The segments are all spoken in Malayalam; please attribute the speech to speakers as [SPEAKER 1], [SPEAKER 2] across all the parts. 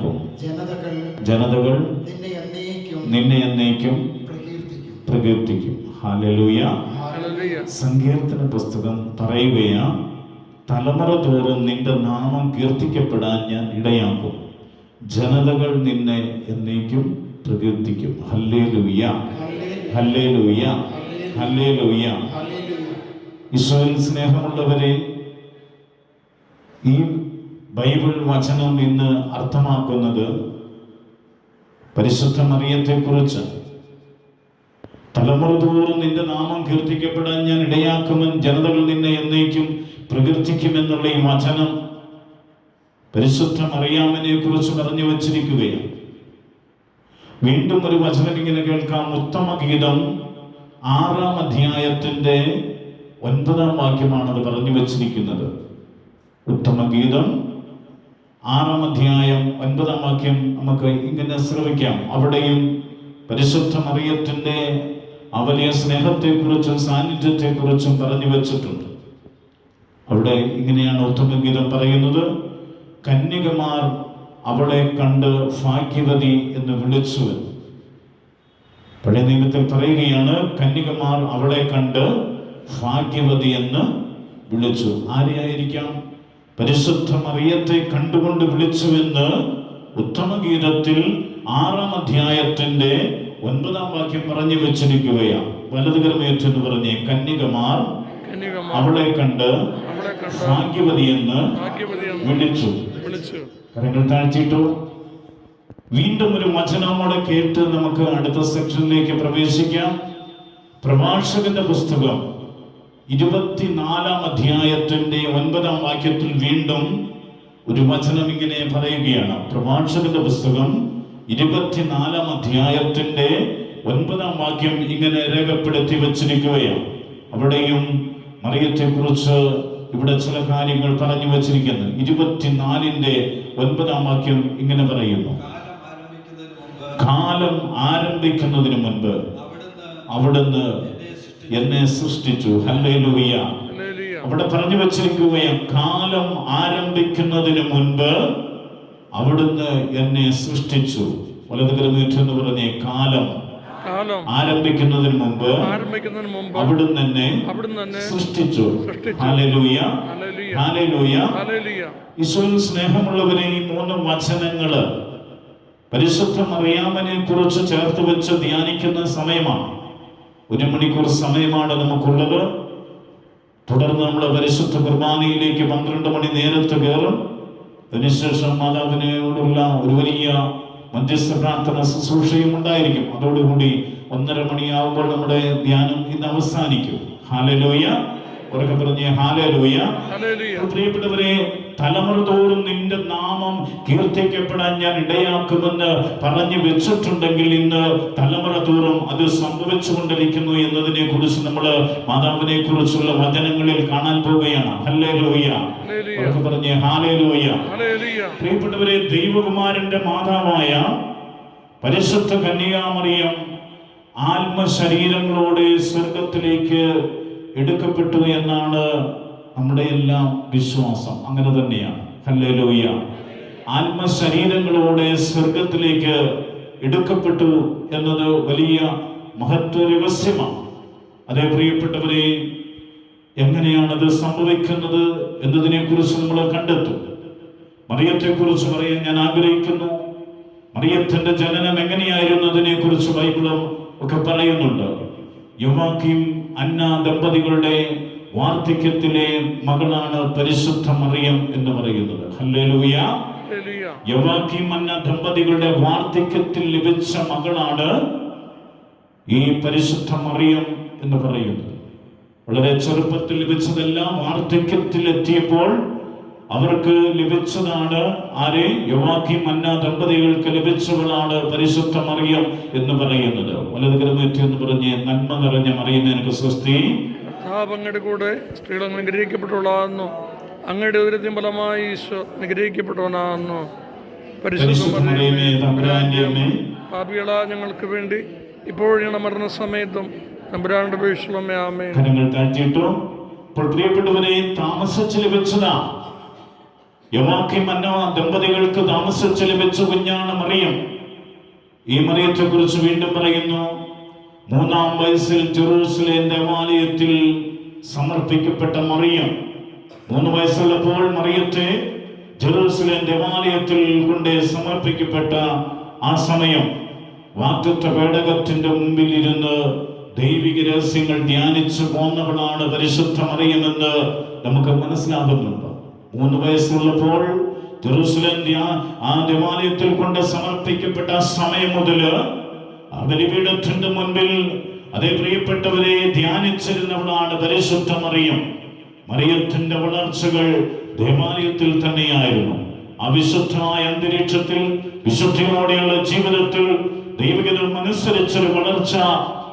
[SPEAKER 1] ഇടയാക്കും. ജനതകൾ നിന്നെ എന്നേക്കും പ്രകീർത്തിക്കും. ഹല്ലേലൂയ. സങ്കീർത്തന പുസ്തകം പറയുകയാ, തലമുറ തോറും നിന്റെ നാമം കീർത്തിക്കപ്പെടാൻ ഞാൻ ഇടയാക്കും. ജനതകൾ നിന്നെ എന്നേക്കും പ്രകീർത്തിക്കും. Hallelujah, hallelujah, hallelujah. ഈശോയിൽ സ്നേഹമുള്ളവരെ, ഈ ബൈബിൾ വചനം ഇന്ന് അർത്ഥമാക്കുന്നത് പരിശുദ്ധ മറിയത്തെക്കുറിച്ച്. തലമുറ തോറും നിന്റെ നാമം കീർത്തിക്കപ്പെടാൻ ഞാൻ ഇടയാക്കുമെന്ന് ജനതകൾ നിന്നെ എന്നേക്കും പ്രകീർത്തിക്കുമെന്നുള്ള ഈ വചനം പരിശുദ്ധ മറിയാമിനെ കുറിച്ച് പറഞ്ഞു വച്ചിരിക്കുകയാണ്. വീണ്ടും ഒരു വചനം ഇങ്ങനെ കേൾക്കാം. ഉത്തമഗീതം 6-ാം അധ്യായത്തിന്റെ 9-ാം വാക്യമാണത് പറഞ്ഞു വച്ചിരിക്കുന്നത്. ഉത്തമഗീതം 6-ാം അധ്യായം 9-ാം വാക്യം നമുക്ക് ഇങ്ങനെ ശ്രവിക്കാം. അവിടെയും പരിശുദ്ധ മറിയത്തിന്റെ വലിയ സ്നേഹത്തെക്കുറിച്ചും സാന്നിധ്യത്തെക്കുറിച്ചും പറഞ്ഞു വെച്ചിട്ടുണ്ട്. അവിടെ ഇങ്ങനെയാണ് ഉത്തമഗീതം പറയുന്നത്: കന്യകമാർ അവളെ കണ്ട് ഭാഗ്യവതി എന്ന് വിളിച്ചു. പഴയ നിയമത്തിൽ പറയുകയാണ്, കന്യകമാർ അവളെ കണ്ട് ഭാഗ്യവതി എന്ന് വിളിച്ചു. ആരെയായിരിക്കാം? പരിശുദ്ധ മറിയത്തെ കണ്ടുകൊണ്ട് വിളിച്ചുവെന്ന് ഉത്തമഗീതത്തിൽ 6-ാം അധ്യായത്തിന്റെ 9-ാം വാക്യം പറഞ്ഞു വെച്ചിരിക്കുകയാണ്. വലതുകരമേറ്റെന്ന് പറഞ്ഞേ, കന്യകമാർ അവളെ കണ്ട് ഭാഗ്യവതി എന്ന് വിളിച്ചു. കരങ്ങൾ താഴ്ത്തിയിട്ടു വീണ്ടും ഒരു വചനമോടെ കേട്ട് നമുക്ക് അടുത്ത സെക്ഷനിലേക്ക് പ്രവേശിക്കാം. പ്രഭാഷകന്റെ പുസ്തകം 24-ാം അധ്യായത്തിന്റെ 9-ാം വാക്യത്തിൽ വീണ്ടും ഒരു വചനം ഇങ്ങനെ പറയുകയാണ്. പ്രഭാഷകന്റെ പുസ്തകം 24-ാം അധ്യായത്തിന്റെ 9-ാം വാക്യം ഇങ്ങനെ രേഖപ്പെടുത്തി വച്ചിരിക്കുകയാണ്. അവിടെയും മറിയത്തെ കുറിച്ച് ഇവിടെ ചില കാര്യങ്ങൾ പറഞ്ഞു വച്ചിരിക്കുന്നു. 24-ന്റെ 9-ാം വാക്യം ഇങ്ങനെ പറയുന്നു: കാലം ആരംഭിക്കുന്നതിന് മുൻപ് അവിടുന്ന് എന്നെ സൃഷ്ടിച്ചു. ഹല്ലേലൂയ. അവിടെ പറഞ്ഞു വച്ചിരിക്കുകയാണ്, കാലം ആരംഭിക്കുന്നതിന് മുൻപ് അവിടുന്ന് എന്നെ സൃഷ്ടിച്ചു. വലതുകരമേറ്റെന്ന് പറഞ്ഞേ, കാലം ആരംഭിക്കുന്നതിന് മുമ്പ് അവിടുന്ന് എന്നെ സൃഷ്ടിച്ചു. Hallelujah, hallelujah. ഈശോയിൽ സ്നേഹമുള്ളവരെ, ഈ 3 വചനങ്ങള് പരിശുദ്ധ മറിയാമിനെ കുറിച്ച് ചേർത്ത് വെച്ച് ധ്യാനിക്കുന്ന സമയമാണ്. 1 മണിക്കൂർ സമയമാണ് നമുക്കുള്ളത്. തുടർന്ന് നമ്മൾ പരിശുദ്ധ കുർബാനയിലേക്ക് 12 മണി നേരത്ത് കയറും. അതിനുശേഷം മാതാവിനോടുള്ള ഒരു വലിയ മധ്യസ്ഥ പ്രാർത്ഥന ശുശ്രൂഷയും ഉണ്ടായിരിക്കും. അതോടുകൂടി 1:30 മണിയാവുമ്പോൾ നമ്മുടെ ധ്യാനം ഇന്ന് അവസാനിക്കും. ഹല്ലേലൂയ. ഉറക്കെ പറഞ്ഞേ, ഹല്ലേലൂയ. പ്രിയപ്പെട്ടവരെ, തലമുറ തോറും നിന്റെ നാമം കീർത്തിക്കപ്പെടാൻ ഞാൻ ഇടയാക്കുമെന്ന് പറഞ്ഞു വെച്ചിട്ടുണ്ടെങ്കിൽ ഇന്ന് തലമുറ തോറും അത് സംഭവിച്ചുകൊണ്ടിരിക്കുന്നു എന്നതിനെ കുറിച്ച് നമ്മൾ മാതാവിനെ കുറിച്ചുള്ള വചനങ്ങളിൽ കാണാൻ പോവുകയാണ്. ഹല്ലേലൂയ. ഉറക്കെ പറഞ്ഞേ, ഹല്ലേലൂയ. പ്രിയപ്പെട്ടവരെ, ദൈവകുമാരന്റെ മാതാവായ പരിശുദ്ധ കന്യകാമറിയം ആത്മശരീരങ്ങളോടെ സ്വർഗത്തിലേക്ക് എടുക്കപ്പെട്ടു എന്നാണ് നമ്മുടെ എല്ലാം വിശ്വാസം. അങ്ങനെ തന്നെയാണ്. ഹല്ലേലൂയ. ആത്മശരീരങ്ങളോടെ സ്വർഗത്തിലേക്ക് എടുക്കപ്പെട്ടു എന്നത് വലിയ മഹത്വ രഹസ്യമാണ്. അതേ പ്രിയപ്പെട്ടവരെ, എങ്ങനെയാണത് സംഭവിക്കുന്നത് എന്നതിനെ കുറിച്ച് നമ്മൾ കണ്ടെത്തും. മറിയത്തെ കുറിച്ച് പറയാൻ ഞാൻ ആഗ്രഹിക്കുന്നു. മറിയത്തിന്റെ ജനനം എങ്ങനെയായിരുന്നതിനെ കുറിച്ച് ബൈബിളും ഒക്കെ പറയുന്നുണ്ട്. യോവാക്കീം അന്ന ദമ്പതികളുടെ വാർദ്ധക്യത്തിലെ മകളാണ് പരിശുദ്ധ മറിയം എന്ന് പറയുന്നത്. ഹല്ലേലൂയ. യോവാക്കീം അന്ന ദമ്പതികളുടെ വാർദ്ധക്യത്തിൽ ലഭിച്ച മകളാണ് ഈ പരിശുദ്ധ മറിയം എന്ന് പറയുന്നത്. വളരെ ചെറുപ്പത്തിൽ ലഭിച്ചതല്ല, വാർദ്ധക്യത്തിൽ എത്തിയപ്പോൾ അവർക്ക് ലഭിച്ചതാണ്. ആരെ? യോവാക്കീം അന്ന ദമ്പതികൾക്ക് ലഭിച്ചവളാണ് പരിശുദ്ധ മറിയം എന്ന് പറയുന്നത്. വലതുകരമേറ്റി എന്ന് പറഞ്ഞ്, നന്മ നിറഞ്ഞ മറിയം നിനക്ക് സ്വസ്തി,
[SPEAKER 2] അങ്ങയുടെ കൂടെ സ്ത്രീകൾ അനുഗ്രഹിക്കപ്പെട്ടുള്ളതാകുന്നു, അങ്ങയുടെ ഉദരത്തിൻ ഫലമായി ഈശോ അനുഗ്രഹിക്കപ്പെട്ടവനാകുന്നു. പാപികളാ ഞങ്ങൾക്ക് വേണ്ടി ഇപ്പോഴും മരണസമയത്തും തമ്പുരാന്റെ അപേക്ഷിച്ചുള്ളമേ. ആമേൻ.
[SPEAKER 1] കരങ്ങൾ താഴ്ത്തിയിട്ടു. ഇപ്പോൾ പ്രിയപ്പെട്ടവരെ, താമസിച്ച് ലഭിച്ചതാ യോവാഖീം അന്ന ദമ്പതികൾക്ക് താമസിച്ച് ലഭിച്ച കുഞ്ഞാണ് മറിയം. ഈ മറിയത്തെ കുറിച്ച് വീണ്ടും പറയുന്നു, 3-ാം വയസ്സിൽ ജെറൂസലേം ദേവാലയത്തിൽ സമർപ്പിക്കപ്പെട്ട മറിയം. 3 വയസ്സുള്ളപ്പോൾ മറിയത്തെ ജെറൂസലേം ദേവാലയത്തിൽ കൊണ്ട് സമർപ്പിക്കപ്പെട്ട ആ സമയം വാഗ്ദത്ത പേടകത്തിന്റെ മുമ്പിൽ ഇരുന്ന് ദൈവിക രഹസ്യങ്ങൾ ധ്യാനിച്ചു പോന്നവളാണ് പരിശുദ്ധ മറിയമെന്ന് നമുക്ക് മനസ്സിലാകുന്നുണ്ട്. 3 വയസ്സുള്ളപ്പോൾ ജെറൂസലേം ആ ദേവാലയത്തിൽ കൊണ്ട് സമർപ്പിക്കപ്പെട്ട സമയം മുതൽ ആ ബലിപീഠത്തിന്റെ മുൻപിൽ അതേ പ്രിയപ്പെട്ടവരെ ധ്യാനിച്ചിരുന്നവളാണ് പരിശുദ്ധ മറിയം. മറിയത്തിന്റെ വളർച്ചകൾ ദേവാലയത്തിൽ തന്നെയായിരുന്നു. അവിശുദ്ധമായ അന്തരീക്ഷത്തിൽ വിശുദ്ധിയോടെയുള്ള ജീവിതത്തിൽ ദൈവികതം അനുസരിച്ചൊരു വളർച്ച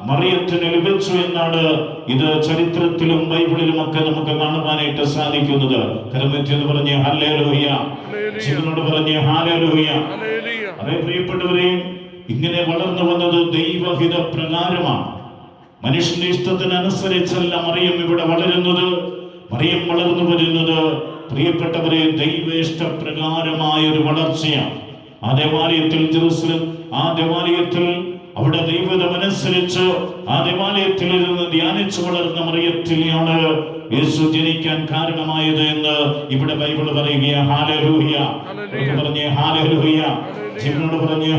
[SPEAKER 1] മറിയത്തിന് ലഭിച്ചു എന്നാണ് ഇത് ചരിത്രത്തിലും ബൈബിളിലും ഒക്കെ നമുക്ക് കാണുവാനായിട്ട് സാധിക്കുന്നത്. കരമേറ്റെന്ന് പറഞ്ഞ് ഹല്ലേലൂയ, ജീവനോട് പറഞ്ഞ് ഹല്ലേലൂയ. അതേ പ്രിയപ്പെട്ടവരെ, ഇങ്ങനെ വളർന്നു വന്നത് ദൈവഹിത പ്രകാരമാണ്. മനുഷ്യന്റെ ഇഷ്ടത്തിനനുസരിച്ചല്ല മറിയം ഇവിടെ വളരുന്നത്. മറിയം വളർന്നു വരുന്നത് പ്രിയപ്പെട്ടവരെ ദൈവ ഇഷ്ടപ്രകാരമായ ഒരു വളർച്ചയാണ്. ആ ദേവാലയത്തിൽ ജെറൂസലേം ആ ദേവാലയത്തിൽ അവിടെ ദൈവതമനുസരിച്ച് ആ ദേവാലയത്തിൽ ഇരുന്ന് ധ്യാനിച്ചു വളർന്ന മറിയത്തിലാണ് യേശു ജനിക്കാൻ കാരണമായത് എന്ന് ഇവിടെ ബൈബിൾ പറയുകയാണ്. ഹല്ലേലൂയ പറഞ്ഞേ, ഹല്ലേലൂയ. ജീവനോട് പറഞ്ഞേ,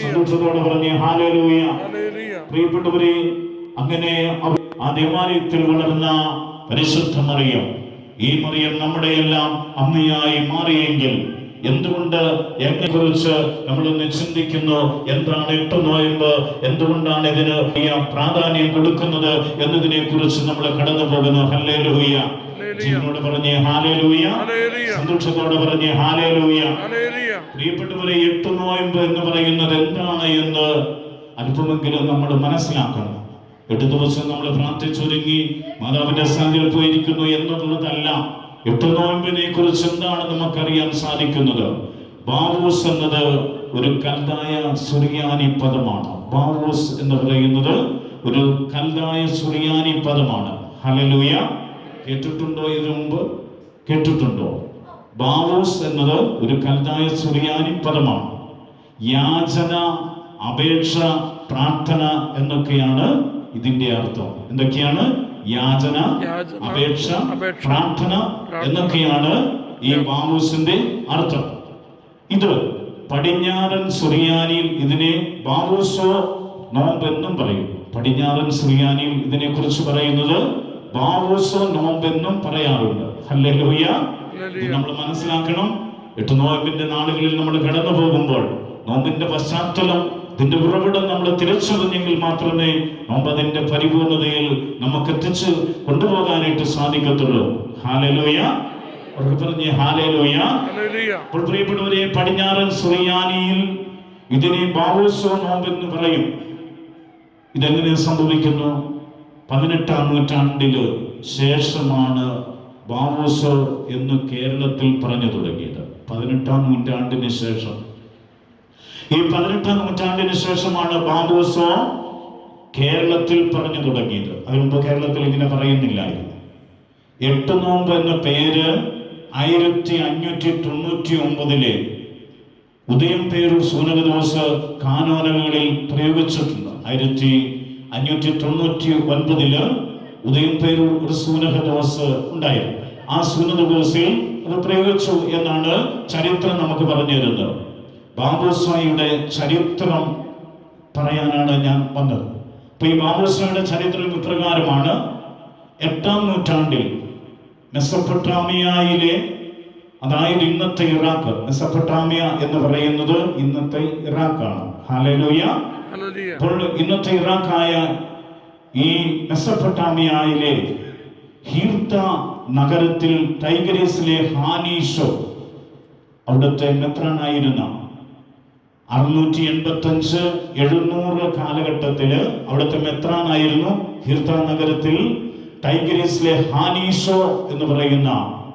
[SPEAKER 1] സന്തോഷത്തോടെ പറഞ്ഞേ ഹല്ലേലൂയ. പ്രിയപ്പെട്ടവരെ, അങ്ങനെ ആ ദേവാലയത്തിൽ വളർന്ന പരിശുദ്ധ മറിയം, ഈ മറിയം നമ്മുടെ എല്ലാം അമ്മയായി മാറിയെങ്കിൽ എന്തുകൊണ്ട് എന്നെക്കുറിച്ച് നമ്മളൊന്ന് ചിന്തിക്കുന്നു. എന്താണ് 8 നോയമ്പ്, എന്തുകൊണ്ടാണ് ഇതിന് പ്രാധാന്യം കൊടുക്കുന്നത് എന്നതിനെ കുറിച്ച് നമ്മൾ കടന്നു പോകുന്നു. ഹല്ലേലൂയ. ജീവനോട് പറഞ്ഞേ ഹല്ലേലൂയ, സന്തോഷത്തോടെ പറഞ്ഞേ ഹല്ലേലൂയ. പ്രിയപ്പെട്ടവരെ, 8 നോയമ്പ് എന്ന് പറയുന്നത് എന്താണ് എന്ന് അല്പമെങ്കിലും നമ്മൾ മനസ്സിലാക്കണം. 8 ദിവസം നമ്മൾ പ്രാർത്ഥിച്ചൊരുങ്ങി മാതാവിന്റെ സന്നിധിയിൽ പോയിരിക്കുന്നു എന്നുള്ളതല്ല. 8 നോയമ്പിനെ കുറിച്ച് എന്താണ് നമുക്കറിയാൻ സാധിക്കുന്നത്? ബാവൂസ് എന്നത് ഒരു കൽദായ സുറിയാനി പദമാണ്. ബാവൂസ് എന്ന് പറയുന്നത് ഒരു കൽദായ സുറിയാനി പദമാണ്. ഹല്ലേലൂയ. കേട്ടിട്ടുണ്ടോ? ഇതിനു മുമ്പ് കേട്ടിട്ടുണ്ടോ? ബാവൂസ് എന്നത് ഒരു കൽദായ സുറിയാനി പദമാണ്. യാചന, അപേക്ഷ, പ്രാർത്ഥന എന്നൊക്കെയാണ് ഇതിന്റെ അർത്ഥം. എന്തൊക്കെയാണ്? യാചന, അപേക്ഷ, പ്രാർത്ഥന എന്നൊക്കെയാണ് ഈ ബാവൂസിന്റെ അർത്ഥം. ഇത് പടിഞ്ഞാറൻ സുറിയാനിയിൽ ഇതിനെ ബാവൂസോ നോമ്പെന്നും പറയും. പടിഞ്ഞാറൻ സുറിയാനിയിൽ ഇതിനെ കുറിച്ച് പറയുന്നത് ബാവൂസോ നോമ്പെന്നും പറയാറുണ്ട്. ഹല്ലേലൂയ. നമ്മൾ മനസ്സിലാക്കണം, 8 നോയമ്പിന്റെ നാളുകളിൽ നമ്മൾ കടന്നു പോകുമ്പോൾ നോമ്പിന്റെ പശ്ചാത്തലം, ഇതിന്റെ ഉറവിടം നമ്മൾ തിരിച്ചറിഞ്ഞെങ്കിൽ മാത്രമേ നോമ്പ് അതിന്റെ പരിപൂർണതയിൽ നമുക്ക് എത്തിച്ച് കൊണ്ടുപോകാനായിട്ട് സാധിക്കത്തുള്ളൂ. ഹല്ലേലൂയ. അവർക്ക് പറഞ്ഞേ ഹല്ലേലൂയ. അപ്പോൾ പ്രിയപ്പെട്ടവരെ, പടിഞ്ഞാറൻ സുറിയാനിയിൽ ഇതിനെ ബാവൂസോ നോമ്പെന്ന് പറയും. ഇതെങ്ങനെ സംഭവിക്കുന്നു? 18-ാം നൂറ്റാണ്ടില് ശേഷമാണ് ബാവൂസോ എന്ന് കേരളത്തിൽ പറഞ്ഞു തുടങ്ങിയത്. 18-ാം നൂറ്റാണ്ടിന് ശേഷം, ഈ 18-ാം നൂറ്റാണ്ടിന് ശേഷമാണ് ബാവൂസോ കേരളത്തിൽ പറഞ്ഞു തുടങ്ങിയത്. അതിനുമ്പ് കേരളത്തിൽ ഇങ്ങനെ പറയുന്നില്ലായിരുന്നു. 8 നോമ്പ് എന്ന പേര് 1599 ഉദയംപേരൂർ സൂനകദോസ കാനോനകളിൽ പ്രയോഗിച്ചിട്ടുണ്ട്. 1599 ഉദയംപേരൂർ ഒരു സൂനകദോസ് ഉണ്ടായിരുന്നു. ആ സൂനകദോസിൽ അത് പ്രയോഗിച്ചു എന്നാണ് ചരിത്രം നമുക്ക് പറഞ്ഞു തരുന്നത്. ബാവൂസോയുടെ ചരിത്രം പറയാനാണ് ഞാൻ വന്നത്. അപ്പൊ ഈ ബാവൂസോയുടെ ചരിത്രം ഇപ്രകാരമാണ്. 8-ാം നൂറ്റാണ്ടിൽ മെസൊപ്പൊട്ടാമിയയിലെ, അതായത് ഇന്നത്തെ ഇറാഖ്, മെസൊപ്പൊട്ടാമിയ എന്ന് പറയുന്നത് ഇന്നത്തെ ഇറാഖാണ്. ഹല്ലേലൂയ. അപ്പോൾ ഇന്നത്തെ ഇറാഖായ ഈ മെസൊപ്പൊട്ടാമിയയിലെ ഹീർത്ത നഗരത്തിൽ ടൈഗ്രീസിലെ ഹാനീഷോ അവിടുത്തെ മെത്രാനായിരുന്ന 685-700 കാലഘട്ടത്തില് അവിടുത്തെ മെത്രാനായിരുന്നു. ഹീർത്ത നഗരത്തിൽ ടൈഗ്രീസിലെ ഹാനീഷോ എന്ന് പറയുന്ന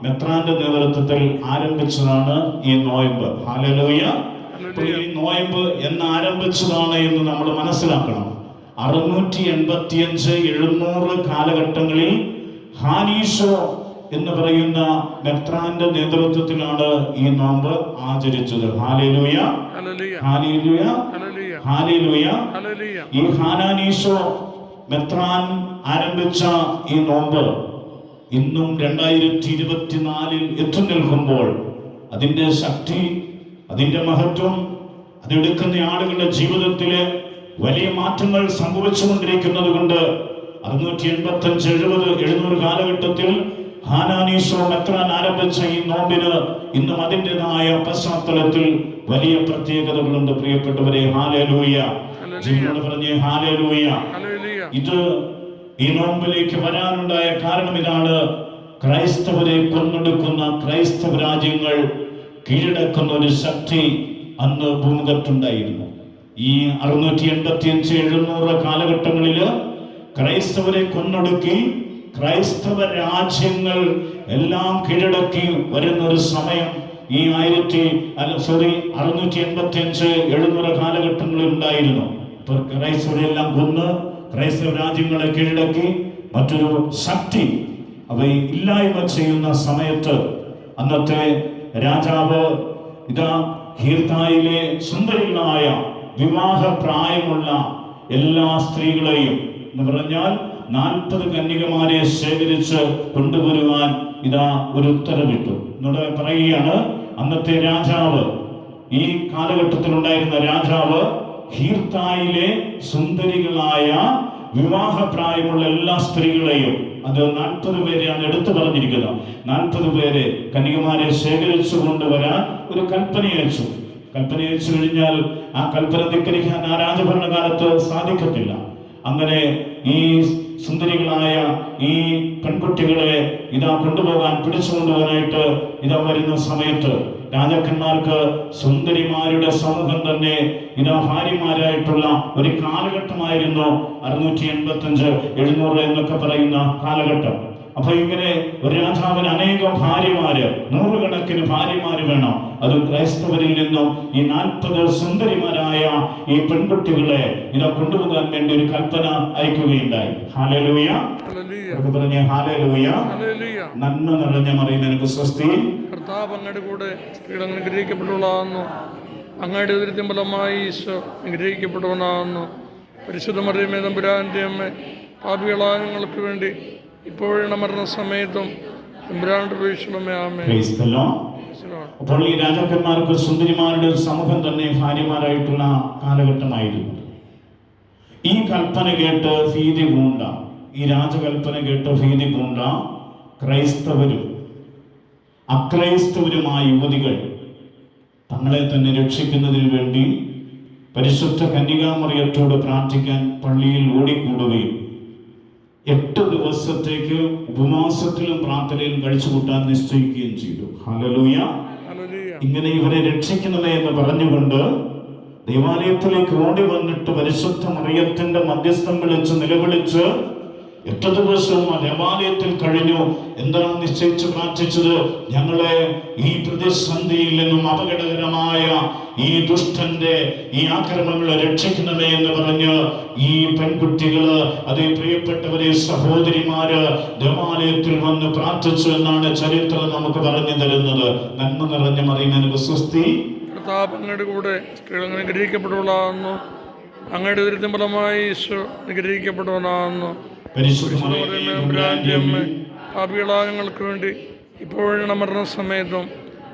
[SPEAKER 1] മെത്രാന്റെ നേതൃത്വത്തിൽ ആരംഭിച്ചതാണ് ഈ നോയമ്പ്. ഹല്ലേലൂയ. ഈ നോയമ്പ് എന്ന് ആരംഭിച്ചതാണ് എന്ന് നമ്മൾ മനസ്സിലാക്കണം. 685-700 കാലഘട്ടങ്ങളിൽ ഹാനീഷോ എന്ന് പറയുന്ന മെത്രാന്റെ നേതൃത്വത്തിലാണ് ഈ നോമ്പ് ആചരിച്ചത്. Hallelujah, hallelujah, hallelujah. ഈ ഹാനാനീശോ മെത്രാൻ ആരംഭിച്ച ഈ നോമ്പ് ഇന്നും 2024 എത്തി നിൽക്കുമ്പോൾ അതിന്റെ ശക്തി, അതിന്റെ മഹത്വം, അതെടുക്കുന്ന ആളുകളുടെ ജീവിതത്തില് വലിയ മാറ്റങ്ങൾ സംഭവിച്ചുകൊണ്ടിരിക്കുന്നത് കൊണ്ട് 685, 70, 700 കാലഘട്ടത്തിൽ ഹാനാനീശോ മെത്രാൻ ആരംഭിച്ച ഈ നോമ്പിന് ഇന്നും അതിൻ്റെതായ പശ്ചാത്തലത്തിൽ വലിയ പ്രത്യേകതകളുണ്ട്. പ്രിയപ്പെട്ടവരെ, ഹല്ലേലൂയ, ജീവനോട് പറഞ്ഞേ ഹല്ലേലൂയ. ഇത് ഈ നോമ്പിലേക്ക് വരാനുണ്ടായ കാരണം ഇതാണ്. ക്രൈസ്തവരെ കൊന്നൊടുക്കുന്ന ക്രൈസ്തവ രാജ്യങ്ങൾ കീഴടക്കുന്ന ഒരു ശക്തി അന്ന് ഭൂമുഖത്തുണ്ടായിരുന്നു. ഈ 685, 700 കാലഘട്ടങ്ങളില് ക്രൈസ്തവരെ കൊന്നൊടുക്കി ക്രൈസ്തവ രാജ്യങ്ങൾ എല്ലാം കീഴടക്കി വരുന്ന ഒരു സമയം ഈ 685, 700 കാലഘട്ടങ്ങളിൽ ഉണ്ടായിരുന്നു. ക്രൈസ്തവരെല്ലാം കൊന്ന് ക്രൈസ്തവ രാജ്യങ്ങളെ കീഴടക്കി മറ്റൊരു ശക്തി അവയെ ഇല്ലായ്മ ചെയ്യുന്ന സമയത്ത് അന്നത്തെ രാജാവ് ഇതാ ഹീർത്തായിലെ സുന്ദരികളായ വിവാഹ പ്രായമുള്ള എല്ലാ സ്ത്രീകളെയും എന്ന് പറഞ്ഞാൽ 40 കന്യകമാരെ ശേഖരിച്ച് കൊണ്ടുവരുവാൻ ഇതാ ഒരു ഉത്തരവിട്ടു. എന്നോട് പറയുകയാണ്, അന്നത്തെ രാജാവ്, ഈ കാലഘട്ടത്തിലുണ്ടായിരുന്ന രാജാവ് ഹീർത്തായിലെ സുന്ദരികളായ വിവാഹ പ്രായമുള്ള എല്ലാ സ്ത്രീകളെയും, അത് 40 പേരെയാണ് എടുത്തു പറഞ്ഞിരിക്കുന്നത്, 40 പേരെ കന്യകമാരെ ശേഖരിച്ചു കൊണ്ടുവരാൻ ഒരു കൽപ്പനയച്ചു. കൽപ്പനയച്ചു കഴിഞ്ഞാൽ ആ കൽപ്പന ധിക്കരിക്കാൻ ആ രാജഭരണകാലത്ത് സാധിക്കത്തില്ല. അങ്ങനെ ഈ സുന്ദരികളായ ഈ പെൺകുട്ടികളെ ഇതാ കൊണ്ടുപോകാൻ, പിടിച്ചുകൊണ്ടുപോകാനായിട്ട് ഇതാ വരുന്ന സമയത്ത് രാജാക്കന്മാർക്ക് സുന്ദരിമാരുടെ സമൂഹം തന്നെ ഇതാ ഭാര്യമാരായിട്ടുള്ള ഒരു കാലഘട്ടമായിരുന്നു 685, 700 എന്നൊക്കെ പറയുന്ന കാലഘട്ടം. അപ്പൊ ഇങ്ങനെ ഒരു രാജാവിന് അനേകം ഭാര്യമാര്, 100 കണക്കിന് ഭാര്യമാര് വേണം. അത് ക്രൈസ്തവരിൽ നിന്നും ഈ 40 സുന്ദരിമാരായ ഈ പെൺകുട്ടികളെ ഇതാ കൊണ്ടുപോകാൻ വേണ്ടി ഒരു കൽപ്പന അയക്കുകയുണ്ടായി. ഹല്ലേലൂയ, പറഞ്ഞേ ഹല്ലേലൂയ. നന്മ നിറഞ്ഞ മറിയം നിനക്ക് സ്വസ്തി,
[SPEAKER 2] കർത്താവ് അങ്ങയുടെ കൂടെ സ്ത്രീകൾ അനുഗ്രഹിക്കപ്പെട്ടുള്ളതാകുന്നു. അങ്ങയുടെ ഉദരത്തിൻ ഫലമായി ഈശോ അനുഗ്രഹിക്കപ്പെട്ടവനാകുന്നു. പരിശുദ്ധ മറിയമേ തമ്പുരാന്റെ അമ്മ, പാപികളായ ഞങ്ങൾക്ക് വേണ്ടി ഇപ്പോഴും മരണസമയത്തും തമ്പുരാന്റെ അപേക്ഷിക്കണമേ. ആമേൻ.
[SPEAKER 1] അപ്പോൾ ഈ രാജാക്കന്മാർക്ക് സുന്ദരിമാരുടെ ഒരു സമൂഹം തന്നെ ഭാര്യമാരായിട്ടുള്ള കാലഘട്ടമായിരുന്നു. ഈ കൽപ്പന കേട്ട് ഭീതി പൂണ്ട, ഈ രാജകൽപ്പന കേട്ട് ഭീതി പൂണ്ട ക്രൈസ്തവരും അക്രൈസ്തവരുമായ യുവതികൾ തങ്ങളെ തന്നെ രക്ഷിക്കുന്നതിന് വേണ്ടി പരിശുദ്ധ കന്യകാമറിയത്തോട് പ്രാർത്ഥിക്കാൻ പള്ളിയിൽ ഓടിക്കൂടുകയും 8 ദിവസത്തേക്ക് ഉപവാസത്തിലും പ്രാർത്ഥനയിലും കഴിച്ചുകൂട്ടാൻ നിശ്ചയിക്കുകയും ചെയ്തു. ഹല്ലേലൂയ. ഇങ്ങനെ ഇവരെ രക്ഷിക്കണമേ എന്ന് പറഞ്ഞുകൊണ്ട് ദേവാലയത്തിലേക്ക് ഓടി വന്നിട്ട് പരിശുദ്ധ മറിയത്തിന്റെ മധ്യസ്ഥം വിളിച്ച് നിലവിളിച്ച് 8 ദിവസം ആ ദേവാലയത്തിൽ കഴിഞ്ഞു. എന്താണ് നിശ്ചയിച്ച് പ്രാർത്ഥിച്ചത്? ഞങ്ങളെ ഈ പ്രതിസന്ധിയിൽ നിന്നും അപകടകരമായ ഈ ദുഷ്ടന്റെ ഈ ആക്രമണങ്ങളെ രക്ഷിക്കണമേ എന്ന് പറഞ്ഞ് ഈ പെൺകുട്ടികള്, അതേ പ്രിയപ്പെട്ടവരെ സഹോദരിമാര് ദേവാലയത്തിൽ വന്ന് പ്രാർത്ഥിച്ചു എന്നാണ് ചരിത്രം നമുക്ക് പറഞ്ഞു തരുന്നത്. നന്മ നിറഞ്ഞ മറിയം നിനക്ക് സ്വസ്തി,
[SPEAKER 2] കർത്താവ് അങ്ങയുടെ കൂടെ സ്ത്രീകൾ അനുഗ്രഹിക്കപ്പെട്ടുള്ളതാകുന്നു. അങ്ങയുടെ ഉദരത്തിൻ ഫലമായി ഈശോ അനുഗ്രഹിക്കപ്പെട്ടവനാകുന്നു. പാപികളായ ഞങ്ങൾക്ക് വേണ്ടി ഇപ്പോഴും മരണസമയത്തും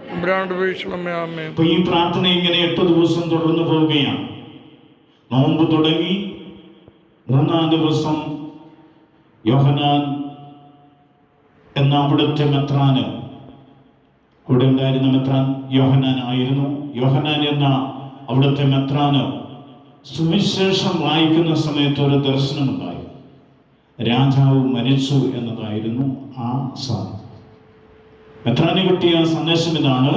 [SPEAKER 2] തമ്പുരാന്റെ അപേക്ഷിക്കണമേ. ആമേൻ.
[SPEAKER 1] ഈ പ്രാർത്ഥന ഇങ്ങനെ 8 ദിവസം തുടർന്നു പോവുകയാണ്. നോമ്പ് തുടങ്ങി 3-ാം ദിവസം യോഹന്നാൻ എന്ന അവിടുത്തെ മെത്രാന്, അവിടെ ഉണ്ടായിരുന്ന മെത്രാൻ യോഹന്നാൻ ആയിരുന്നു. യോഹന്നാൻ എന്ന അവിടുത്തെ മെത്രാന് സുവിശേഷം വായിക്കുന്ന സമയത്ത് ഒരു ദർശനമുണ്ടായി. രാജാവ് മരിച്ചു എന്നതായിരുന്നു ആ സാധനം. മെത്രാന് കിട്ടിയ സന്ദേശം ഇതാണ്.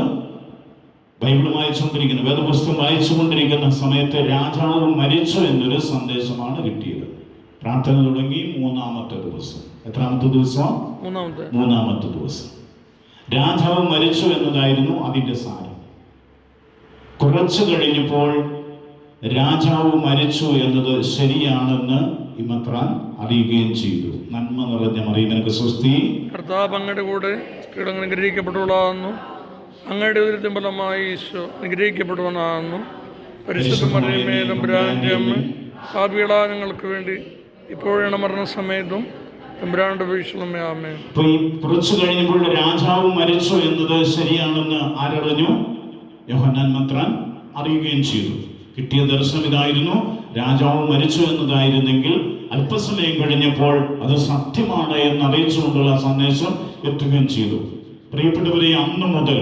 [SPEAKER 1] ബൈബിൾ വായിച്ചുകൊണ്ടിരിക്കുന്ന, വേദപുസ്തകം വായിച്ചുകൊണ്ടിരിക്കുന്ന സമയത്ത് രാജാവ് മരിച്ചു എന്നൊരു സന്ദേശമാണ് കിട്ടിയത്. പ്രാർത്ഥന തുടങ്ങി 3-ാമത്തെ ദിവസം. എത്രാമത്തെ ദിവസം? 3-ാമത്തെ ദിവസം. രാജാവ് മരിച്ചു എന്നതായിരുന്നു അതിൻ്റെ സാരം. കുറച്ചു കഴിഞ്ഞപ്പോൾ രാജാവ് മരിച്ചു എന്നത് ശരിയാണെന്ന് ഇമത്രാൻ അറിയുകയും ചെയ്തു. നന്മ നിറഞ്ഞ മറിയമേ സ്വസ്തി,
[SPEAKER 2] കർത്താവ് അങ്ങയുടെ കൂടെ സ്ത്രീകൾ അനുഗ്രഹിക്കപ്പെട്ടവളാകുന്നു, അങ്ങയുടെ ഉദരത്തിൻ ഫലമായി ഈശോ അനുഗ്രഹിക്കപ്പെടുവാനാകുന്നു. പരിശുദ്ധ മറിയമേ തമ്പുരാന്റെ അമ്മ, പാപികളായ ഞങ്ങൾക്ക് വേണ്ടി ഇപ്പോഴാണ് മരണസമയത്തും തമ്പുരാന്റെ അപേക്ഷിക്കണമേ. ആമേൻ.
[SPEAKER 1] അപ്പൊ ഈ കുറച്ചു കഴിഞ്ഞപ്പോൾ രാജാവ് മരിച്ചു എന്നത് ശരിയാണെന്ന് ആരറിഞ്ഞു? യോഹന്നാൻ മെത്രാൻ അറിയുകയും ചെയ്തു. കിട്ടിയ ദർശനം ഇതായിരുന്നു, രാജാവ് മരിച്ചു എന്നതായിരുന്നെങ്കിൽ അല്പസമയം കഴിഞ്ഞപ്പോൾ അത് സത്യമാണ് എന്ന് അറിയിച്ചുകൊണ്ടുള്ള സന്ദേശം എത്തുകയും ചെയ്തു. പ്രിയപ്പെട്ടവരെ, അന്ന് മുതൽ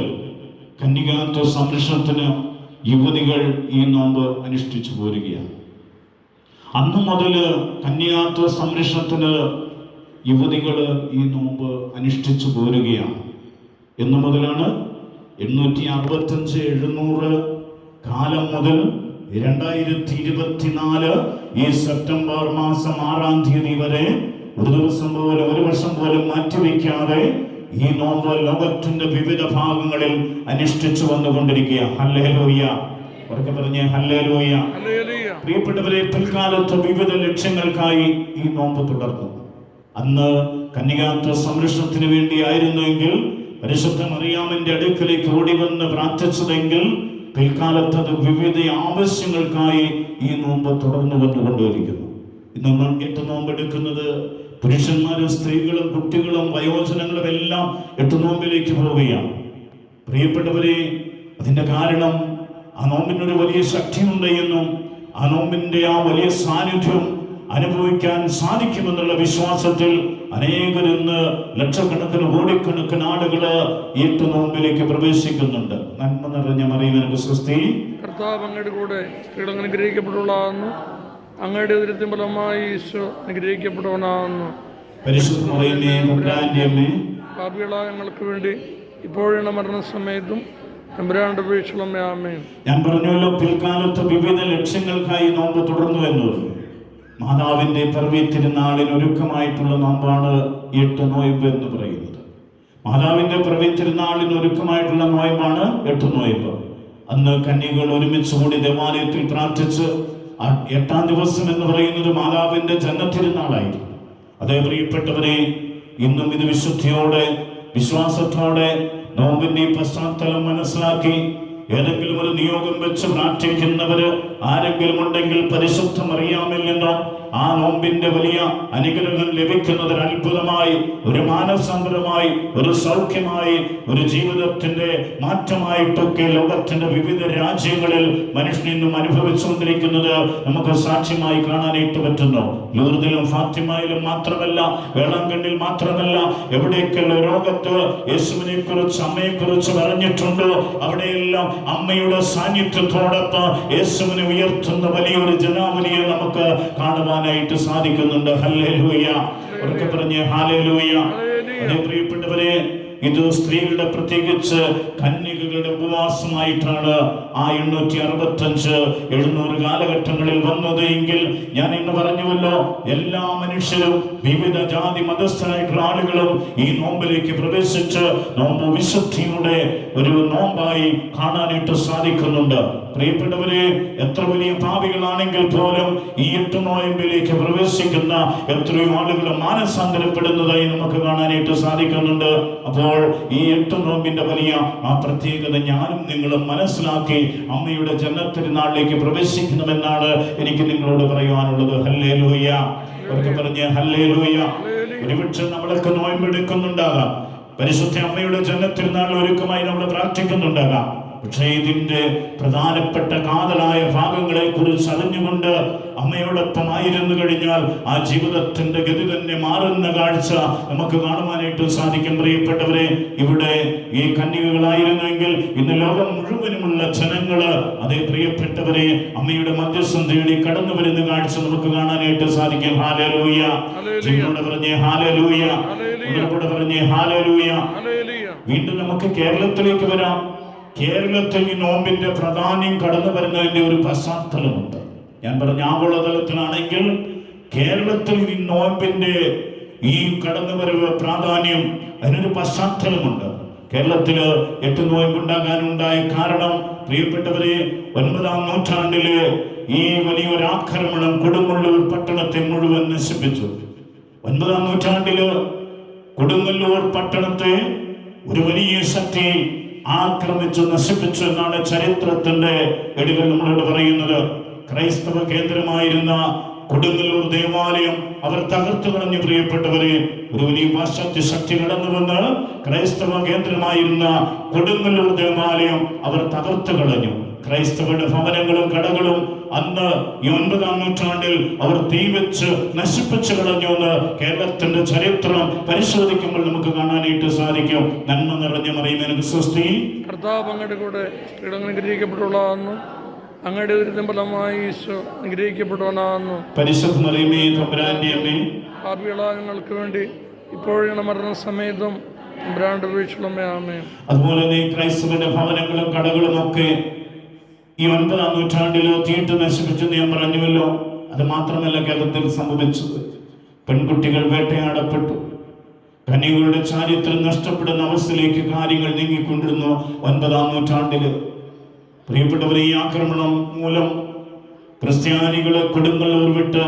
[SPEAKER 1] കന്യകാത്വ സംരക്ഷണത്തിന് യുവതികൾ ഈ നോമ്പ് അനുഷ്ഠിച്ചു പോരുകയാണ്. അന്നു മുതൽ കന്യകാത്വ സംരക്ഷണത്തിന് യുവതികൾ ഈ നോമ്പ് അനുഷ്ഠിച്ചു പോരുകയാണ്. എന്നു മുതലാണ്? 865-700 കാലം മുതൽ 2024 ഈ സെപ്റ്റംബർ മാസം 6-ാം തീയതി വരെ ഒരു ദിവസം പോലും, ഒരു വർഷം പോലും മാറ്റിവെക്കാതെ ഈ നോമ്പ് ലോകത്തിന്റെ വിവിധ ഭാഗങ്ങളിൽ അനുഷ്ഠിച്ചു വന്നുകൊണ്ടിരിക്കുക. ഹല്ലേലൂയ. ഉറക്കെ പറഞ്ഞേ ഹല്ലേലൂയ. പ്രിയപ്പെട്ടവരെ, പിൽക്കാലത്ത് വിവിധ ലക്ഷ്യങ്ങൾക്കായി ഈ നോമ്പ് തുടർന്നു. അന്ന് കന്യകാത്വ സംരക്ഷണത്തിന് വേണ്ടിയായിരുന്നെങ്കിൽ പരിശുദ്ധ മറിയാമിന്റെ അടുക്കലേക്ക് ഓടിവന്ന് പ്രാർത്ഥിച്ചതെങ്കിൽ പിൽക്കാലത്ത് അത് വിവിധ ആവശ്യങ്ങൾക്കായി ഈ നോമ്പ് തുടർന്നു വന്നുകൊണ്ടിരിക്കുന്നു. ഇന്ന് 8 നോമ്പെടുക്കുന്നത് പുരുഷന്മാരും സ്ത്രീകളും കുട്ടികളും വയോജനങ്ങളും എല്ലാം 8 നോമ്പിലേക്ക് പോവുകയാണ്. പ്രിയപ്പെട്ടവരെ, അതിന്റെ കാരണം ആ നോമ്പിനൊരു വലിയ ശക്തിയുണ്ട് എന്നും ആ നോമ്പിന്റെ ആ വലിയ സാന്നിധ്യം അനുഭവിക്കാൻ സാധിക്കുമെന്നുള്ള വിശ്വാസത്തിൽ അനേകർ ഇന്ന് ലക്ഷക്കണക്കിന് കോടിക്കണക്കിന് ആളുകള് 8 നോമ്പിലേക്ക് പ്രവേശിക്കുന്നുണ്ട്. നന്മ നിറഞ്ഞ മറിയമേ സ്വസ്തി,
[SPEAKER 2] കർത്താവ് അങ്ങയുടെ കൂടെ സ്ത്രീകൾ അനുഗ്രഹിക്കപ്പെട്ടവളാകുന്നു, അങ്ങയുടെ ഉദരത്തിൻ ഫലമായി ഈശോ അനുഗ്രഹിക്കപ്പെടുവാനാകുന്നു.
[SPEAKER 1] പരിശുദ്ധ മറിയമേ തമ്പുരാന്റെ അമ്മേ,
[SPEAKER 2] പാപികളായ ഞങ്ങൾക്ക് വേണ്ടി ഇപ്പോഴാണ് മരണസമയത്തും തമ്പുരാന്റെ അപേക്ഷിക്കണമേ. ആമേൻ.
[SPEAKER 1] ഞാൻ പറഞ്ഞല്ലോ, പിൽക്കാലത്ത് വിവിധ ലക്ഷ്യങ്ങൾക്കായി നോമ്പ് തുടർന്നു എന്നത്. മാതാവിന്റെ പിറവി തിരുനാളിന് ഒരുക്കമായിട്ടുള്ള നോമ്പാണ് 8 നോയമ്പ് എന്ന് പറയുന്നത്. മാതാവിന്റെ പിറവി തിരുനാളിന് ഒരുക്കമായിട്ടുള്ള നോയമ്പാണ് 8 നോയമ്പ്. അന്ന് കന്യകൾ ഒരുമിച്ച് കൂടി ദേവാലയത്തിൽ പ്രാർത്ഥിച്ച് 8-ാം ദിവസം എന്ന് പറയുന്നത് മാതാവിന്റെ ജന്മത്തിരുനാളായിരുന്നു. അതേ പ്രിയപ്പെട്ടവരെ, ഇന്നും ഇത് വിശുദ്ധിയോടെ വിശ്വാസത്തോടെ നോമ്പിന്റെ പശ്ചാത്തലം മനസ്സിലാക്കി ഏതെങ്കിലും ഒരു നിയോഗം വെച്ച് പ്രാർത്ഥിക്കുന്നവര് ആരെങ്കിലും ഉണ്ടെങ്കിൽ പരിശുദ്ധ മറിയാമിൽ നിന്നോ ആ നോമ്പിന്റെ വലിയ അനുഗ്രഹം ലഭിക്കുന്നതിന് അത്ഭുതമായി, ഒരു മാനസാന്തരമായി, ഒരു സൗഖ്യമായി, ഒരു ജീവിതത്തിന്റെ മാറ്റമായിട്ടൊക്കെ ലോകത്തിന്റെ വിവിധ രാജ്യങ്ങളിൽ മനുഷ്യൻ ഇന്നും അനുഭവിച്ചുകൊണ്ടിരിക്കുന്നത് നമുക്ക് സാക്ഷ്യമായി കാണാനായിട്ട് പറ്റുന്നു. ലൂർദിലും ഫാത്തിമയിലും മാത്രമല്ല, വേളാങ്കണ്ണിൽ മാത്രമല്ല, എവിടേക്കെല്ലാം ലോകത്ത് യേശുവിനെ കുറിച്ച്, അമ്മയെ കുറിച്ച് പറഞ്ഞിട്ടുണ്ടോ അവിടെയെല്ലാം അമ്മയുടെ സാന്നിധ്യത്തോടൊപ്പം യേശുവിനെ ഉയർത്തുന്ന വലിയൊരു ജനാവലിയെ നമുക്ക് കാണുവാനായിട്ട് സാധിക്കുന്നുണ്ട്. ഹല്ലേലൂയ. ഉറക്കെ പറഞ്ഞേ ഹല്ലേലൂയ. അതേ പ്രിയപ്പെട്ടവരെ, ഇത് സ്ത്രീകളുടെ പ്രത്യേകിച്ച് കന്യകകളുടെ ഉപവാസമായിട്ടാണ് ആ 865-700 കാലഘട്ടങ്ങളിൽ വന്നത് എങ്കിൽ ഞാൻ ഇന്ന് പറഞ്ഞുവല്ലോ, എല്ലാ മനുഷ്യരും വിവിധ ജാതി മതസ്ഥരായിട്ടുള്ള ആളുകളും ഈ നോമ്പിലേക്ക് പ്രവേശിച്ച് നോമ്പ് വിശുദ്ധിയുടെ ഒരു നോമ്പായി കാണാനായിട്ട് സാധിക്കുന്നുണ്ട്. പ്രിയപ്പെട്ടവരെ, എത്ര വലിയ പാപികളാണെങ്കിൽ പോലും ഈ 8 നോയമ്പിലേക്ക് പ്രവേശിക്കുന്ന എത്രയോ ആളുകൾ മാനസാന്തരപ്പെടുന്നതായി നമുക്ക് കാണാനായിട്ട് സാധിക്കുന്നുണ്ട്. അപ്പോൾ ഈ 8 നോമ്പിന്റെ വലിയ ആ പ്രത്യേകത ഞാനും നിങ്ങളും മനസ്സിലാക്കി അമ്മയുടെ ജന്മത്തിരുനാളിലേക്ക് പ്രവേശിക്കണമെന്നാണ് എനിക്ക് നിങ്ങളോട് പറയുവാനുള്ളത്. ഹല്ലേലൂയ. അവർക്ക് പറഞ്ഞ് ഹല്ലേലൂയ. ഒരുപക്ഷെ നമ്മളൊക്കെ നോയമ്പെടുക്കുന്നുണ്ടാകാം, പരിശുദ്ധ അമ്മയുടെ ജന്മത്തിരുനാളിൽ ഒരുക്കമായി നമ്മൾ പ്രാർത്ഥിക്കുന്നുണ്ടാകാം. പക്ഷേ ഇതിന്റെ പ്രധാനപ്പെട്ട കാതലായ ഭാഗങ്ങളെ കുറിച്ച് അറിഞ്ഞുകൊണ്ട് അമ്മയോടൊപ്പം ആയിരുന്നു കഴിഞ്ഞാൽ ആ ജീവിതത്തിന്റെ ഗതി തന്നെ മാറുന്ന കാഴ്ച നമുക്ക് കാണുവാനായിട്ട് സാധിക്കും. പ്രിയപ്പെട്ടവരെ, ഇവിടെ ഈ കന്യകകളായിരുന്നെങ്കിൽ ഇന്ന് ലോകം മുഴുവനുമുള്ള ജനങ്ങള് അതേ പ്രിയപ്പെട്ടവരെ അമ്മയുടെ മധ്യസ്ഥം തേടി കടന്നു വരുന്ന കാഴ്ച നമുക്ക് കാണാനായിട്ട് സാധിക്കും. ഹല്ലേലൂയ. ജീവനോടെ പറഞ്ഞേ ഹല്ലേലൂയ. ഉണർവോടെ പറഞ്ഞേ ഹല്ലേലൂയ. വീണ്ടും നമുക്ക് കേരളത്തിലേക്ക് വരാം. കേരളത്തിൽ ഈ നോമ്പിന്റെ പ്രാധാന്യം കടന്നു വരുന്നതിന്റെ ഒരു പശ്ചാത്തലമുണ്ട്. ഞാൻ പറഞ്ഞ ആഗോളതലത്തിലാണെങ്കിൽ കേരളത്തിൽ ഈ നോമ്പിന്റെ ഈ കടന്നുവരവ് പ്രാധാന്യം, അതിനൊരു പശ്ചാത്തലമുണ്ട്. കേരളത്തില് 8 നോയമ്പുണ്ടാകാനുണ്ടായ കാരണം പ്രിയപ്പെട്ടവരെ, 9-ാം നൂറ്റാണ്ടില് ഈ വലിയൊരു ആക്രമണം കൊടുങ്ങല്ലൂർ പട്ടണത്തെ മുഴുവൻ നശിപ്പിച്ചു. 9-ാം നൂറ്റാണ്ടില് കൊടുങ്ങല്ലൂർ പട്ടണത്തെ ഒരു വലിയ ശക്തി ആക്രമിച്ചു നശിപ്പിച്ചു എന്നാണ് ചരിത്രത്തിന്റെ ഏടുകൾ നമ്മളോട് പറയുന്നത്. ക്രൈസ്തവ കേന്ദ്രമായിരുന്ന കൊടുങ്ങല്ലൂർ ദേവാലയം അവർ തകർത്തു കളഞ്ഞു. പ്രിയപ്പെട്ടവരെ, ഒരു വലിയ പാശ്ചാത്യ ശക്തി കടന്നു വന്ന് ക്രൈസ്തവ കേന്ദ്രമായിരുന്ന കൊടുങ്ങല്ലൂർ ദേവാലയം അവർ തകർത്തു കളഞ്ഞു. ക്രൈസ്തവരുടെ ഭവനങ്ങളും കടകളും അന്ന് ഈ 9-ാം നൂറ്റാണ്ടിൽ അവർ തീവെച്ച് നശിപ്പിച്ചു കളഞ്ഞു എന്ന് കേരളത്തിന്റെ ചരിത്രം പരിശോധിക്കുമ്പോൾ നമുക്ക് കാണാനായിട്ട് സാധിക്കും. നന്മ നിറഞ്ഞ മറിയമേ സ്വസ്തി.
[SPEAKER 2] കർത്താവ് അങ്ങയുടെ കൂടെ സ്ത്രീകൾ അനുഗ്രഹിക്കപ്പെട്ടുള്ളതാകുന്നു. അങ്ങയുടെ ഉദരത്തിൻ ഫലമായി ഈശോ അനുഗ്രഹിക്കപ്പെട്ടവനാകുന്നു.
[SPEAKER 1] പരിശുദ്ധ മറിയമേ തമ്പുരാന്റെ അമ്മേ,
[SPEAKER 2] പാപികളായ ഞങ്ങൾക്ക് വേണ്ടി ഇപ്പോഴും മരണസമയത്തും തമ്പുരാന്റെ അപേക്ഷയുള്ളമേ. ആമേൻ.
[SPEAKER 1] അതുപോലെ തന്നെ ക്രൈസ്തവരുടെ ഭവനങ്ങളും കടകളും ഒക്കെ ഈ 9-ാം നൂറ്റാണ്ടിൽ തീട്ട് നശിപ്പിച്ചെന്ന് ഞാൻ പറഞ്ഞുവല്ലോ. അത് മാത്രമല്ല കേരളത്തിൽ സംഭവിച്ചത്. പെൺകുട്ടികൾ വേട്ടയാടപ്പെട്ടു. കന്യകളുടെ ചാരിത്രം നഷ്ടപ്പെടുന്ന അവസ്ഥയിലേക്ക് കാര്യങ്ങൾ നീങ്ങിക്കൊണ്ടിരുന്നു 9-ാം നൂറ്റാണ്ടില്. പ്രിയപ്പെട്ടവരെ, ഈ ആക്രമണം മൂലം ക്രിസ്ത്യാനികളെ കൊടുങ്ങല്ലൂർ വിട്ട്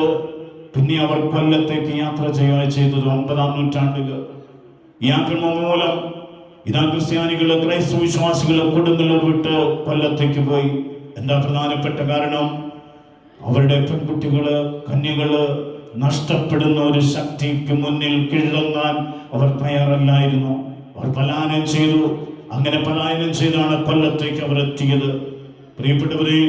[SPEAKER 1] പിന്നെ അവർ കൊല്ലത്തേക്ക് യാത്ര ചെയ്യുകയാണ് ചെയ്തത് 9-ാം നൂറ്റാണ്ടില്. ഈ ആക്രമണം മൂലം ഇതാ ക്രിസ്ത്യാനികള് ക്രൈസ്തവ വിശ്വാസികളെ കൊടുങ്ങല്ലൂർ വിട്ട് കൊല്ലത്തേക്ക് പോയി. എന്താ പ്രധാനപ്പെട്ട കാരണം? അവരുടെ പെൺകുട്ടികള്, കന്യകള് നഷ്ടപ്പെടുന്ന ഒരു ശക്തിക്ക് മുന്നിൽ കീഴടങ്ങാൻ അവർ തയ്യാറല്ലായിരുന്നു. അവർ പലായനം ചെയ്തു. അങ്ങനെ പലായനം ചെയ്താണ് കൊല്ലത്തേക്ക് അവർ എത്തിയത്. പ്രിയപ്പെട്ടവരെ,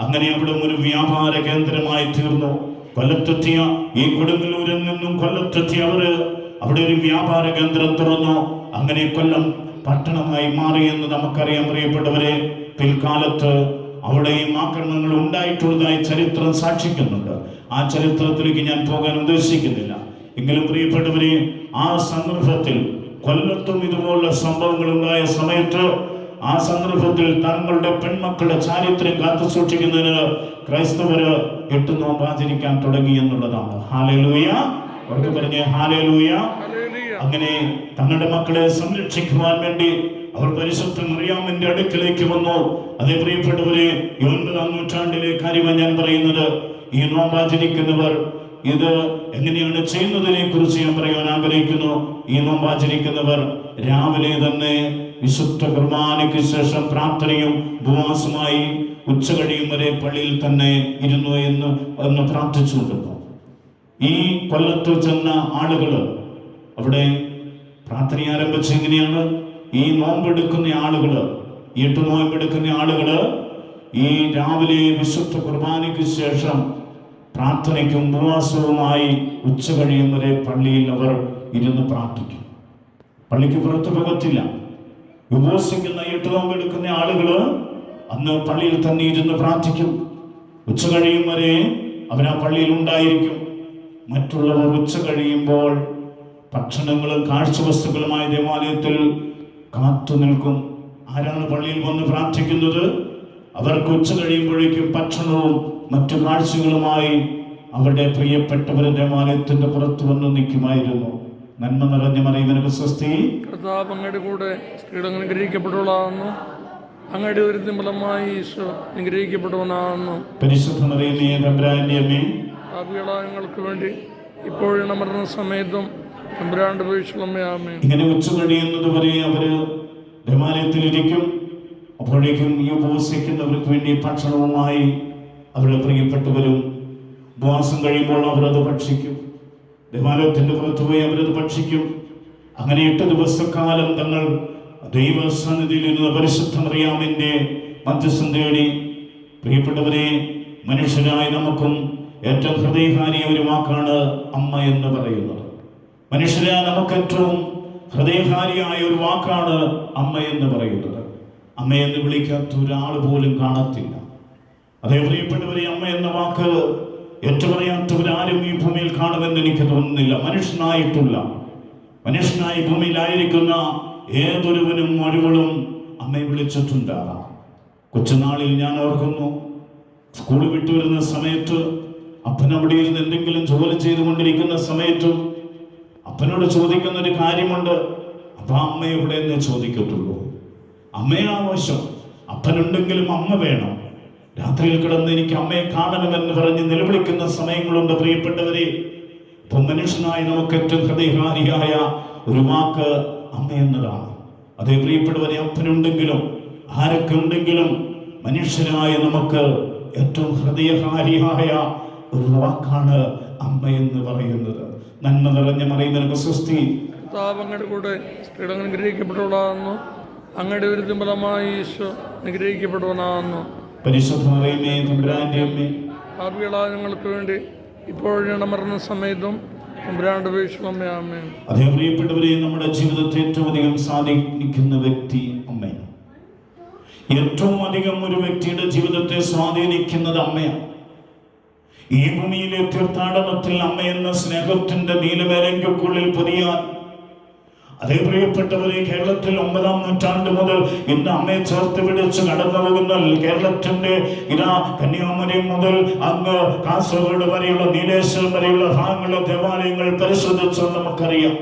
[SPEAKER 1] അങ്ങനെ അവിടെ ഒരു വ്യാപാര കേന്ദ്രമായി തീർന്നു. കൊല്ലത്തെത്തിയ ഈ കൊടുങ്ങല്ലൂരിൽ നിന്നും കൊല്ലത്തെത്തിയ അവര് അവിടെ ഒരു വ്യാപാര കേന്ദ്രം തുറന്നു. അങ്ങനെ കൊല്ലം പട്ടണമായി മാറിയെന്ന് നമുക്കറിയാം. പ്രിയപ്പെട്ടവരെ, പിൽക്കാലത്ത് അവിടെയും ആക്രമണങ്ങൾ ഉണ്ടായിട്ടുള്ളതായി ചരിത്രം സാക്ഷിക്കുന്നുണ്ട്. ആ ചരിത്രത്തിലേക്ക് ഞാൻ പോകാൻ ഉദ്ദേശിക്കുന്നില്ല. എങ്കിലും പ്രിയപ്പെട്ടവരെ, ആ സന്ദർഭത്തിൽ കൊല്ലത്തും ഇതുപോലുള്ള സംഭവങ്ങൾ ഉണ്ടായ സമയത്ത് ആ സന്ദർഭത്തിൽ തങ്ങളുടെ പെൺമക്കളുടെ ചാരിത്രം കാത്തു സൂക്ഷിക്കുന്നതിന് ക്രൈസ്തവര് 8 നോമ്പ് ആചരിക്കാൻ തുടങ്ങി എന്നുള്ളതാണ്. ഹല്ലേലൂയ. അവർക്ക് പറഞ്ഞ ഹല്ലേലൂയ. അങ്ങനെ തങ്ങളുടെ മക്കളെ സംരക്ഷിക്കുവാൻ വേണ്ടി അവർ പരിശുദ്ധ മറിയാമിന്റെ അടുക്കലേക്ക് വന്നു. അതേ പ്രിയപ്പെട്ടവരെ, 9-ാം നൂറ്റാണ്ടിലെ കാര്യമാണ് ഞാൻ പറയുന്നത്. ഈ നോമ്പാചരിക്കുന്നവർ ഇത് എങ്ങനെയാണ് ചെയ്യുന്നതിനെ കുറിച്ച് ഞാൻ പറയാൻ ആഗ്രഹിക്കുന്നു. ഈ നോമ്പാചരിക്കുന്നവർ രാവിലെ തന്നെ വിശുദ്ധ കുർബാനയ്ക്ക് ശേഷം പ്രാർത്ഥനയും ഉപവാസമായി ഉച്ച കഴിയും വരെ പള്ളിയിൽ തന്നെ ഇരുന്നു എന്ന് പ്രാർത്ഥിച്ചുകൊണ്ടിരുന്നു. ഈ കൊല്ലത്ത് ചെന്ന ആളുകള് അവിടെ പ്രാർത്ഥന ആരംഭിച്ച എങ്ങനെയാണ്? ഈ നോമ്പെടുക്കുന്ന ആളുകള്, 8 നോമ്പെടുക്കുന്ന ആളുകള് ഈ രാവിലെ വിശുദ്ധ കുർബാനയ്ക്ക് ശേഷം പ്രാർത്ഥനയ്ക്കും ഉപവാസവുമായി ഉച്ച കഴിയും വരെ പള്ളിയിൽ അവർ ഇരുന്ന് പ്രാർത്ഥിക്കും. പള്ളിക്ക് പുറത്ത് പോകത്തില്ല. ഉപവസിക്കുന്ന 8 നോമ്പെടുക്കുന്ന ആളുകള് അന്ന് പള്ളിയിൽ തന്നെ ഇരുന്ന് പ്രാർത്ഥിക്കും. ഉച്ച കഴിയും വരെ അവർ ആ പള്ളിയിൽ ഉണ്ടായിരിക്കും. മറ്റുള്ളവർ ഉച്ച കഴിയുമ്പോൾ ഭക്ഷണങ്ങളും കാഴ്ചവസ്തുക്കളുമായി ദേവാലയത്തിൽ കാത്തു നിൽക്കും. ആരാണ് പള്ളിയിൽ വന്ന് പ്രാർത്ഥിക്കുന്നത്? അവർക്ക് ഉച്ച കഴിയുമ്പോഴേക്കും ഭക്ഷണവും മറ്റു കാഴ്ചകളുമായി അവരുടെ പ്രിയപ്പെട്ടവർ ദേവാലയത്തിന്റെ പുറത്ത് വന്ന് നിൽക്കുമായിരുന്നു. നന്മ നിറഞ്ഞ മറിയമേ സ്വസ്തി.
[SPEAKER 2] കർത്താവ് അങ്ങയുടെ കൂടെ സ്ത്രീകൾ അനുഗ്രഹിക്കപ്പെട്ടുള്ളതാകുന്നു. അങ്ങയുടെ ഉദരത്തിൻ ഫലമായി ഈശോ അനുഗ്രഹിക്കപ്പെടുവനാകുന്നു.
[SPEAKER 1] പരിശുദ്ധ മറിയമേ തമ്പുരാന്റെ അമ്മേ,
[SPEAKER 2] പാപികളായ ഞങ്ങൾക്ക് വേണ്ടി ഇപ്പോഴും മരണസമയത്തും തമ്പുരാന്റെ അപേക്ഷയുള്ളമേ. ആമേൻ.
[SPEAKER 1] ഇങ്ങനെ ഉച്ച കഴിയുന്നത് വരെ അവര് ദേവാലയത്തിലിരിക്കും. അപ്പോഴേക്കും ഈ ഉപവസിക്കുന്നവർക്ക് വേണ്ടി ഭക്ഷണവുമായി അവരുടെ പ്രിയപ്പെട്ടവരും ഉപവാസം കഴിയുമ്പോൾ അവരത് ഭക്ഷിക്കും. ദേവാലയത്തിന്റെ പുറത്തു പോയി അവരത് ഭക്ഷിക്കും. അങ്ങനെ 8 ദിവസക്കാലം തങ്ങൾ ദൈവസന്നിധിയിൽ ഇരുന്ന പരിശുദ്ധ മറിയാമിന്റെ മധ്യസ്ഥം തേടി. പ്രിയപ്പെട്ടവരെ, മനുഷ്യരായ നമുക്കും ഏറ്റവും ഹൃദയഹാരിയ ഒരു വാക്കാണ് അമ്മ എന്ന് പറയുന്നത്. മനുഷ്യരായ നമുക്ക് ഏറ്റവും ഹൃദയഹാരിയായ ഒരു വാക്കാണ് അമ്മ എന്ന് പറയുന്നത്. അമ്മയെന്ന് വിളിക്കാത്ത ഒരാൾ പോലും കാണത്തില്ല. അതേ പ്രിയപ്പെട്ടവരെ, അമ്മ എന്ന വാക്ക് ഏറ്റുപറയാത്തവരാരും ഈ ഭൂമിയിൽ കാണുമെന്ന് എനിക്ക് തോന്നുന്നില്ല. മനുഷ്യനായി ഭൂമിയിലായിരിക്കുന്ന ഏതൊരുവനും ഒരുവളും അമ്മയെ വിളിച്ചിട്ടുണ്ടാകാം. കൊച്ചുനാളിൽ ഞാൻ ഓർക്കുന്നു, സ്കൂൾ വിട്ടു വരുന്ന സമയത്ത് അപ്പനവിടെ ഇരുന്ന് എന്തെങ്കിലും ജോലി ചെയ്തുകൊണ്ടിരിക്കുന്ന സമയത്തും അപ്പനോട് ചോദിക്കുന്ന ഒരു കാര്യമുണ്ട്. അപ്പൊ അമ്മ എവിടെ എന്ന് ചോദിക്കത്തുള്ളൂ. അമ്മയെ ആവശ്യം. അപ്പനുണ്ടെങ്കിലും അമ്മ വേണം. രാത്രിയിൽ കിടന്ന് എനിക്ക് അമ്മയെ കാണണമെന്ന് പറഞ്ഞ് നിലവിളിക്കുന്ന സമയങ്ങളുണ്ട് പ്രിയപ്പെട്ടവരെ. ഇപ്പൊ മനുഷ്യനായി നമുക്ക് ഏറ്റവും ഹൃദയഹാരിയായ ഒരു വാക്ക് അമ്മ എന്നതാണ്. അതേ പ്രിയപ്പെട്ടവരെ, അപ്പനുണ്ടെങ്കിലും ആരൊക്കെ ഉണ്ടെങ്കിലും മനുഷ്യരായ നമുക്ക് ഏറ്റവും ഹൃദയഹാരിയായ ഒരു വാക്കാണ് അമ്മ എന്ന് പറയുന്നത്. നന്മ നിറഞ്ഞ മറിയുന്ന സ്വസ്തി,
[SPEAKER 2] അങ്ങയുടെ കൂടെ സ്ത്രീകൾ അനുഗ്രഹിക്കപ്പെട്ടവളാകുന്നു. അങ്ങയുടെ ഒരു ഫലമായി ഈശോ അനുഗ്രഹിക്കപ്പെടുവാനാകുന്നു.
[SPEAKER 1] പരിശുദ്ധ മറിയമേ, തമ്പുരാന്റെ അമ്മേ,
[SPEAKER 2] പാപികളായ ഞങ്ങൾക്ക് വേണ്ടി ഇപ്പോഴും മരണ സമയത്തും തമ്പുരാന്റെ അപേക്ഷിക്കണമേ. ആമേൻ.
[SPEAKER 1] അതേ പ്രിയപ്പെട്ടവരെ, നമ്മുടെ ജീവിതത്തെ ഏറ്റവും അധികം സ്വാധീനിക്കുന്ന വ്യക്തി അമ്മയാണ്. ഏറ്റവും അധികം ഒരു വ്യക്തിയുടെ ജീവിതത്തെ സ്വാധീനിക്കുന്നത് അമ്മയാണ്. ഈ ഭൂമിയിലെ തീർത്ഥാടനത്തിൽ അമ്മ എന്ന സ്നേഹത്തിന്റെ നീലമേലയ്ക്കുള്ളിൽ പൊതിയാൻ, അതേ പ്രിയപ്പെട്ടവരെ, കേരളത്തിൽ 9-ാം നൂറ്റാണ്ട് മുതൽ ഇന്ന് അമ്മയെ ചേർത്ത് പിടിച്ച് കടന്നു പോകുന്ന കേരളത്തിന്റെ കന്യാകുമാരി മുതൽ അങ്ങ് കാസർഗോഡ് വരെയുള്ള നീലേശ്വരം വരെയുള്ള ഭാഗങ്ങളിലെ ദേവാലയങ്ങൾ പരിശോധിച്ചാൽ നമുക്കറിയാം.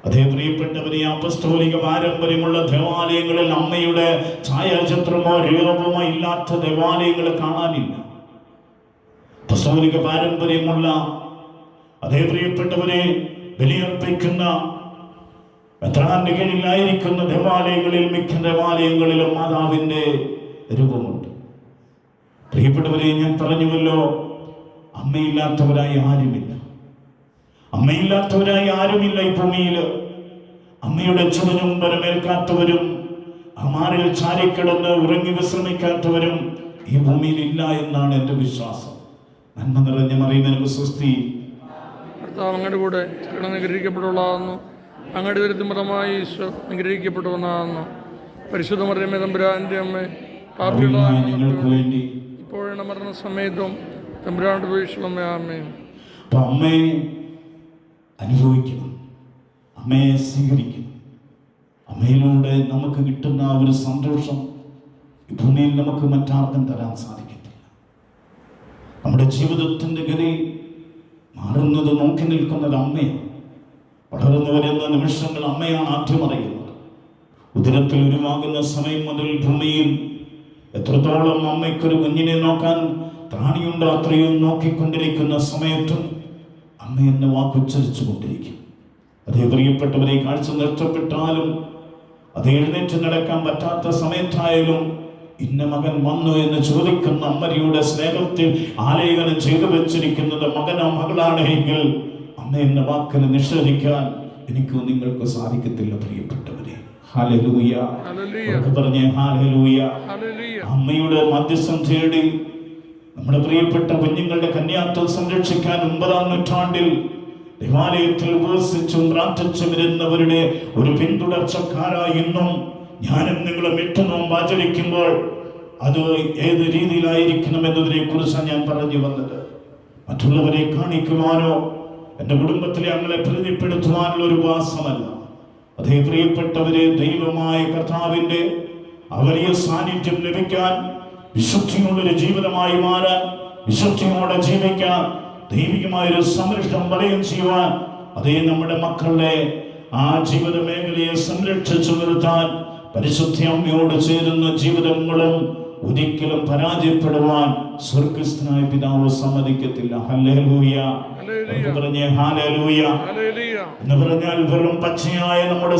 [SPEAKER 1] അതേ പ്രിയപ്പെട്ടവരെ, അപ്പസ്തോലിക പാരമ്പര്യമുള്ള ദേവാലയങ്ങളിൽ അമ്മയുടെ ഛായാചിത്രമോ രൂപമോ ഇല്ലാത്ത ദേവാലയങ്ങൾ കാണാനില്ല. അപ്പസ്തോലിക പാരമ്പര്യമുള്ള, അതേ പ്രിയപ്പെട്ടവരെ, ബലിയർപ്പിക്കുന്ന മെത്രാന്റെ കീഴിലായിരിക്കുന്ന ദേവാലയങ്ങളിൽ മിക്ക ദേവാലയങ്ങളിലും മാതാവിന്റെ രൂപമുണ്ട്. പ്രിയപ്പെട്ടവരെ, ഞാൻ പറഞ്ഞുവല്ലോ, അമ്മയില്ലാത്തവരായി ആരുമില്ല. അമ്മയില്ലാത്തവരായി ആരുമില്ല ഈ ഭൂമിയിൽ. അമ്മയുടെ ചുവനും ബലമേൽക്കാത്തവരും അമാരിൽ ചാരിക്കിടന്ന് ഉറങ്ങി വിശ്രമിക്കാത്തവരും ഈ ഭൂമിയിൽ ഇല്ല എന്നാണ് എൻ്റെ വിശ്വാസം. നന്മ നിറഞ്ഞ മറിയുന്ന സ്വസ്തി,
[SPEAKER 2] അങ്ങയുടെ കൂടെ സ്ത്രീകൾ അനുഗ്രഹിക്കപ്പെട്ടവളാകുന്നു. അങ്ങയുടെ ഒരു ഫലമായി ഈശോ അനുഗ്രഹിക്കപ്പെട്ടവനാകുന്നു. പരിശുദ്ധ മറിയമേ, തമ്പുരാന്റെ അമ്മേ, പാപികളായ ഞങ്ങൾക്ക് വേണ്ടി ഇപ്പോഴും മരണ സമയത്തും തമ്പുരാന്റെ അപേക്ഷിക്കണമേ. ആമേൻ.
[SPEAKER 1] അപ്പൊ അമ്മയെ അനുഭവിക്കണം, അമ്മയെ സ്വീകരിക്കണം. അമ്മയിലൂടെ നമുക്ക് കിട്ടുന്ന ഒരു സന്തോഷം ഈ ഭൂമിയിൽ നമുക്ക് മറ്റാർക്കും തരാൻ സാധിക്കത്തില്ല. നമ്മുടെ ജീവിതത്തിന്റെ ഗതി മാറുന്നത് നോക്കി നിൽക്കുന്നത് അമ്മയാണ്. വളർന്നു വരുന്ന നിമിഷങ്ങൾ അമ്മയാണ് ആദ്യം അറിയുന്നത്. ഉദരത്തിൽ ഉരുവാകുന്ന സമയം മുതൽ ഭൂമിയിൽ എത്രത്തോളം അമ്മയ്ക്കൊരു കുഞ്ഞിനെ നോക്കാൻ പ്രാണിയുണ്ട് അത്രയും നോക്കിക്കൊണ്ടിരിക്കുന്ന സമയത്തും അമ്മ എന്ന വാക്കുച്ചരിച്ചു കൊണ്ടിരിക്കും. അതേ പ്രിയപ്പെട്ടവരെ, കാഴ്ച നഷ്ടപ്പെട്ടാലും, അത് എഴുന്നേറ്റ് നടക്കാൻ പറ്റാത്ത സമയത്തായാലും ഇന്ന മകൻ വന്നു എന്ന് ചോദിക്കുന്ന അമ്മയുടെ സ്നേഹത്തിൽ ആലേഖനം ചെയ്തു വെച്ചിരിക്കുന്നത് മകനോ മകളാണ് എങ്കിൽ അമ്മ എന്ന വാക്കിന് നിഷേധിക്കാൻ എനിക്ക് നിങ്ങൾക്ക് സാധിക്കത്തില്ല പ്രിയപ്പെട്ടവരെ. ഹല്ലേലൂയ, പറഞ്ഞേ ഹല്ലേലൂയ. അമ്മയുടെ മധ്യസ്ഥം തേടി നമ്മുടെ പ്രിയപ്പെട്ട കുഞ്ഞുങ്ങളുടെ കന്യാത്വം സംരക്ഷിക്കാൻ 9-ാം നൂറ്റാണ്ടിൽ ദേവാലയത്തിൽ ഉപവസിച്ചും പ്രാർത്ഥിച്ചും വരുന്നവരുടെ ഒരു പിന്തുടർച്ചക്കാരായി ഇന്നും ഞാനും നിങ്ങളും 8 നോമ്പ് ആചരിക്കുമ്പോൾ അത് ഏത് രീതിയിലായിരിക്കണം എന്നതിനെ കുറിച്ചാണ് ഞാൻ പറഞ്ഞു വന്നത്. മറ്റുള്ളവരെ കാണിക്കുവാനോ എൻ്റെ കുടുംബത്തിലെ അങ്ങളെ പ്രീതിപ്പെടുത്തുവാനുള്ള ഒരു ഉപവാസമല്ല. അതേ പ്രിയപ്പെട്ടവരെ, ദൈവമായ കർത്താവിൻ്റെ വലിയ സാന്നിധ്യം ലഭിക്കാൻ, വിശുദ്ധിയുള്ളൊരു ജീവിതമായി മാറാൻ, വിശുദ്ധിയോടെ ജീവിക്കാൻ, ദൈവികമായൊരു സംരക്ഷണം വലയം ചെയ്യുവാൻ, അതേ നമ്മുടെ മക്കളുടെ ആ ജീവിത മേഖലയെ സംരക്ഷിച്ചു നിർത്താൻ പരിശുദ്ധ അമ്മയോട് ചേരുന്ന ജീവിതങ്ങളും ഒരിക്കലും പരാജയപ്പെടുവാൻ സ്വർഗസ്ഥനായ പിതാവ് സമ്മതിക്കത്തില്ല. ഹല്ലേലൂയ, പറഞ്ഞേ ഹല്ലേലൂയ. എന്ന് പറഞ്ഞാൽ വെറും പച്ചയായ നമ്മുടെ